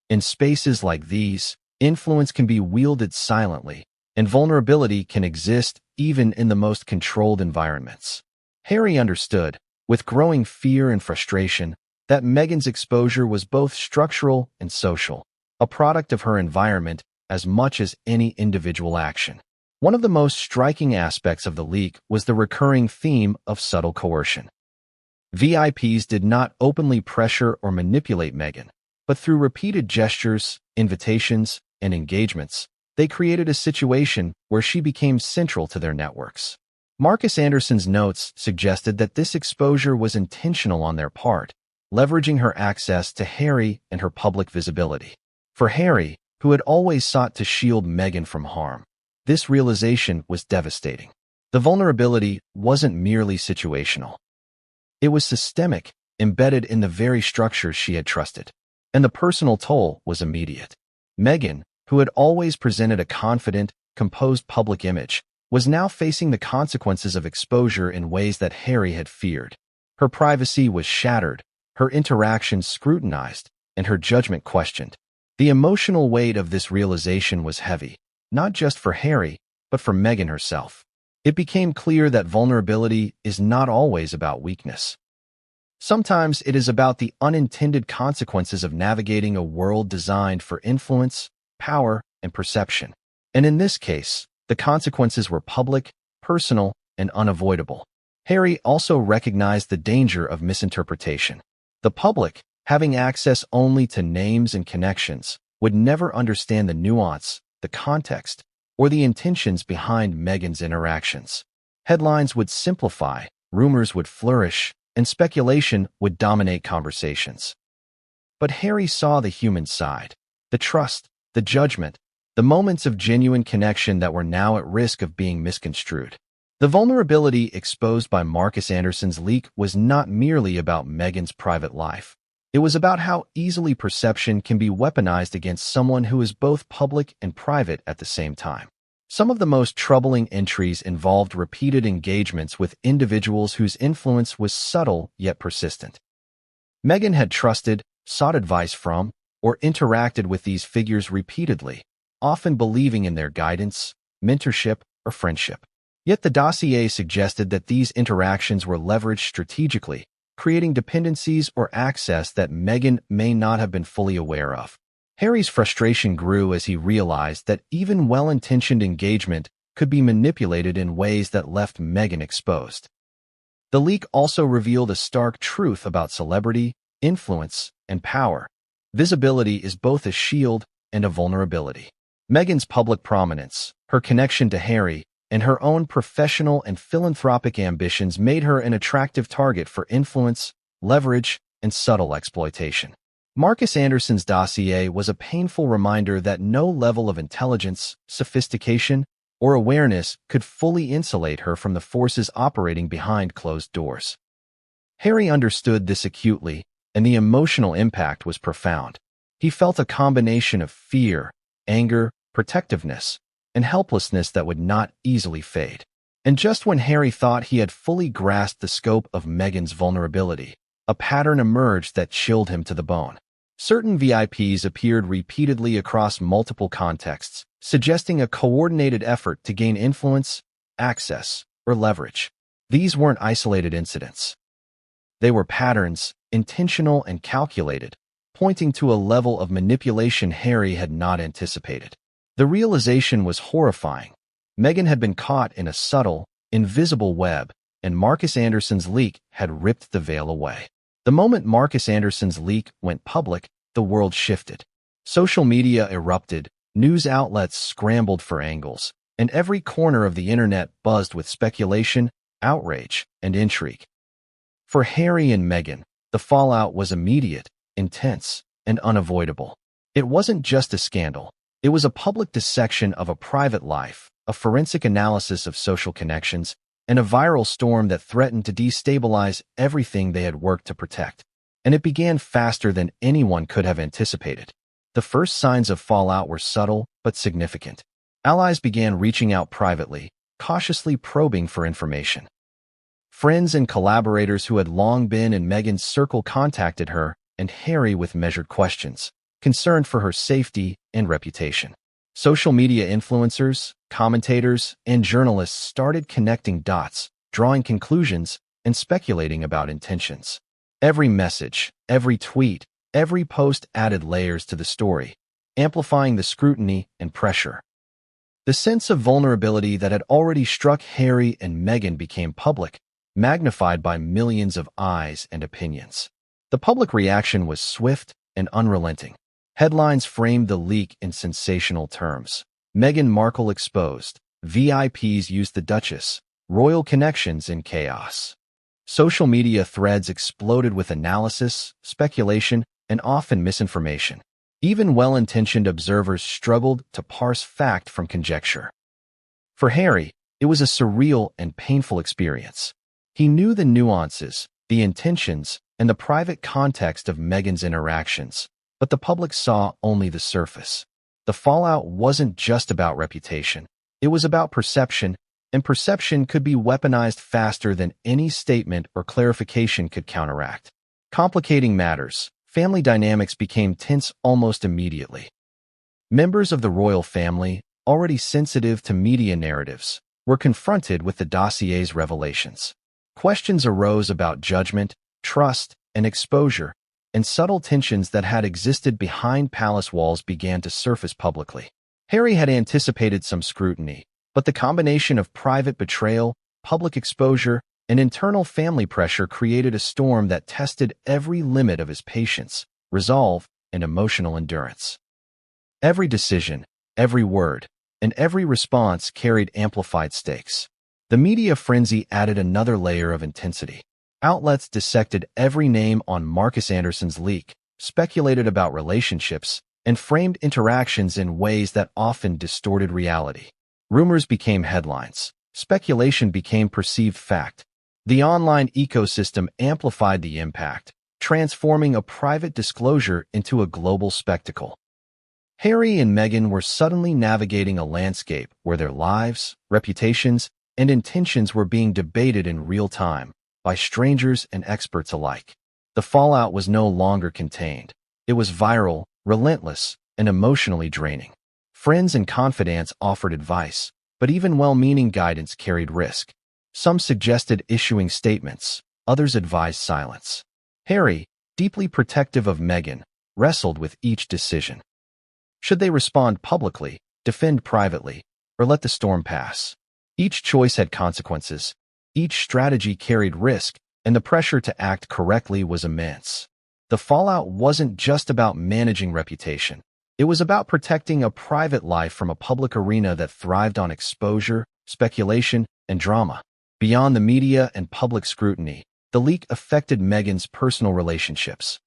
In spaces like these, influence can be wielded silently, and vulnerability can exist even in the most controlled environments. Harry understood, with growing fear and frustration, that Meghan's exposure was both structural and social, a product of her environment as much as any individual action. One of the most striking aspects of the leak was the recurring theme of subtle coercion. VIPs did not openly pressure or manipulate Meghan, but through repeated gestures, invitations, and engagements, they created a situation where she became central to their networks. Markus Anderson's notes suggested that this exposure was intentional on their part, leveraging her access to Harry and her public visibility. For Harry, who had always sought to shield Meghan from harm, this realization was devastating. The vulnerability wasn't merely situational. It was systemic, embedded in the very structures she had trusted. And the personal toll was immediate. Meghan, who had always presented a confident, composed public image, was now facing the consequences of exposure in ways that Harry had feared. Her privacy was shattered, her interactions scrutinized, and her judgment questioned. The emotional weight of this realization was heavy, not just for Harry, but for Meghan herself. It became clear that vulnerability is not always about weakness. Sometimes it is about the unintended consequences of navigating a world designed for influence, power, and perception. And in this case, the consequences were public, personal, and unavoidable. Harry also recognized the danger of misinterpretation. The public, having access only to names and connections, would never understand the nuance, the context, or the intentions behind Meghan's interactions. Headlines would simplify, rumors would flourish, and speculation would dominate conversations. But Harry saw the human side, the trust, the judgment, the moments of genuine connection that were now at risk of being misconstrued. The vulnerability exposed by Markus Anderson's leak was not merely about Meghan's private life. It was about how easily perception can be weaponized against someone who is both public and private at the same time. Some of the most troubling entries involved repeated engagements with individuals whose influence was subtle yet persistent. Meghan had trusted, sought advice from, or interacted with these figures repeatedly, often believing in their guidance, mentorship, or friendship. Yet the dossier suggested that these interactions were leveraged strategically, creating dependencies or access that Meghan may not have been fully aware of. Harry's frustration grew as he realized that even well-intentioned engagement could be manipulated in ways that left Meghan exposed. The leak also revealed a stark truth about celebrity, influence, and power. Visibility is both a shield and a vulnerability. Meghan's public prominence, her connection to Harry, and her own professional and philanthropic ambitions made her an attractive target for influence, leverage, and subtle exploitation. Markus Anderson's dossier was a painful reminder that no level of intelligence, sophistication, or awareness could fully insulate her from the forces operating behind closed doors. Harry understood this acutely, and the emotional impact was profound. He felt a combination of fear, anger, protectiveness, and helplessness that would not easily fade. And just when Harry thought he had fully grasped the scope of Meghan's vulnerability, a pattern emerged that chilled him to the bone. Certain VIPs appeared repeatedly across multiple contexts, suggesting a coordinated effort to gain influence, access, or leverage. These weren't isolated incidents. They were patterns, intentional and calculated, pointing to a level of manipulation Harry had not anticipated. The realization was horrifying. Meghan had been caught in a subtle, invisible web, and Markus Anderson's leak had ripped the veil away. The moment Markus Anderson's leak went public, the world shifted. Social media erupted, news outlets scrambled for angles, and every corner of the internet buzzed with speculation, outrage, and intrigue. For Harry and Meghan, the fallout was immediate, intense, and unavoidable. It wasn't just a scandal. It was a public dissection of a private life, a forensic analysis of social connections, and a viral storm that threatened to destabilize everything they had worked to protect. And it began faster than anyone could have anticipated. The first signs of fallout were subtle but significant. Allies began reaching out privately, cautiously probing for information. Friends and collaborators who had long been in Meghan's circle contacted her and Harry with measured questions, concerned for her safety and reputation. Social media influencers, commentators, and journalists started connecting dots, drawing conclusions, and speculating about intentions. Every message, every tweet, every post added layers to the story, amplifying the scrutiny and pressure. The sense of vulnerability that had already struck Harry and Meghan became public, magnified by millions of eyes and opinions. The public reaction was swift and unrelenting. Headlines framed the leak in sensational terms. Meghan Markle exposed. VIPs used the Duchess. Royal connections in chaos. Social media threads exploded with analysis, speculation, and often misinformation. Even well-intentioned observers struggled to parse fact from conjecture. For Harry, it was a surreal and painful experience. He knew the nuances, the intentions, and the private context of Meghan's interactions, but the public saw only the surface. The fallout wasn't just about reputation. It was about perception, and perception could be weaponized faster than any statement or clarification could counteract. Complicating matters, family dynamics became tense almost immediately. Members of the royal family, already sensitive to media narratives, were confronted with the dossier's revelations. Questions arose about judgment, trust, and exposure, and subtle tensions that had existed behind palace walls began to surface publicly. Harry had anticipated some scrutiny, but the combination of private betrayal, public exposure, and internal family pressure created a storm that tested every limit of his patience, resolve, and emotional endurance. Every decision, every word, and every response carried amplified stakes. The media frenzy added another layer of intensity. Outlets dissected every name on Markus Anderson's leak, speculated about relationships, and framed interactions in ways that often distorted reality. Rumors became headlines. Speculation became perceived fact. The online ecosystem amplified the impact, transforming a private disclosure into a global spectacle. Harry and Meghan were suddenly navigating a landscape where their lives, reputations, and intentions were being debated in real time by strangers and experts alike. The fallout was no longer contained. It was viral, relentless, and emotionally draining. Friends and confidants offered advice, but even well-meaning guidance carried risk. Some suggested issuing statements, others advised silence. Harry, deeply protective of Meghan, wrestled with each decision. Should they respond publicly, defend privately, or let the storm pass? Each choice had consequences. Each strategy carried risk, and the pressure to act correctly was immense. The fallout wasn't just about managing reputation. It was about protecting a private life from a public arena that thrived on exposure, speculation, and drama. Beyond the media and public scrutiny, the leak affected Meghan's personal relationships.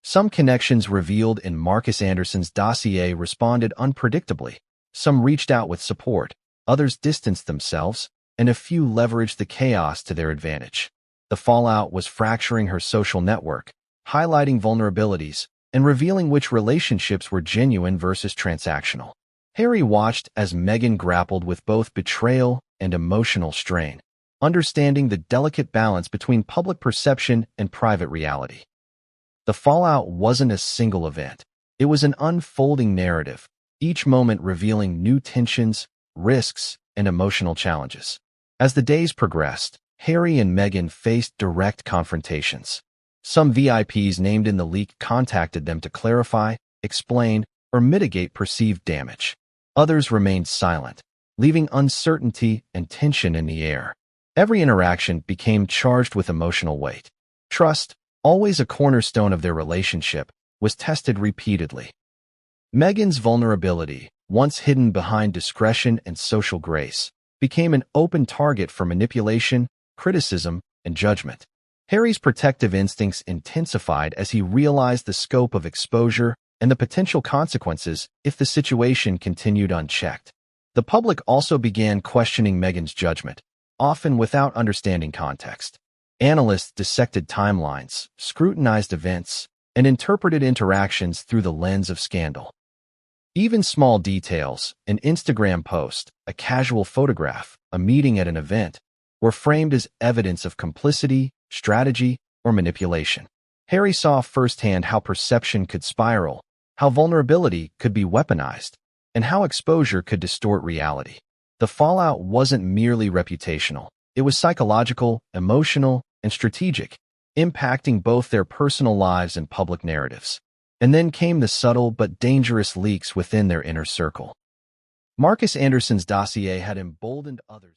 Some connections revealed in Markus Anderson's dossier responded unpredictably. Some reached out with support, others distanced themselves, and a few leveraged the chaos to their advantage. The fallout was fracturing her social network, highlighting vulnerabilities, and revealing which relationships were genuine versus transactional. Harry watched as Meghan grappled with both betrayal and emotional strain, understanding the delicate balance between public perception and private reality. The fallout wasn't a single event. It was an unfolding narrative, each moment revealing new tensions, risks, and emotional challenges. As the days progressed, Harry and Meghan faced direct confrontations. Some VIPs named in the leak contacted them to clarify, explain, or mitigate perceived damage. Others remained silent, leaving uncertainty and tension in the air. Every interaction became charged with emotional weight. Trust, always a cornerstone of their relationship, was tested repeatedly. Meghan's vulnerability, once hidden behind discretion and social grace, became an open target for manipulation, criticism, and judgment. Harry's protective instincts intensified as he realized the scope of exposure and the potential consequences if the situation continued unchecked. The public also began questioning Meghan's judgment, often without understanding context. Analysts dissected timelines, scrutinized events, and interpreted interactions through the lens of scandal. Even small details, an Instagram post, a casual photograph, a meeting at an event, were framed as evidence of complicity, strategy, or manipulation. Harry saw firsthand how perception could spiral, how vulnerability could be weaponized, and how exposure could distort reality. The fallout wasn't merely reputational. It was psychological, emotional, and strategic, impacting both their personal lives and public narratives. And then came the subtle but dangerous leaks within their inner circle. Markus Anderson's dossier had emboldened others.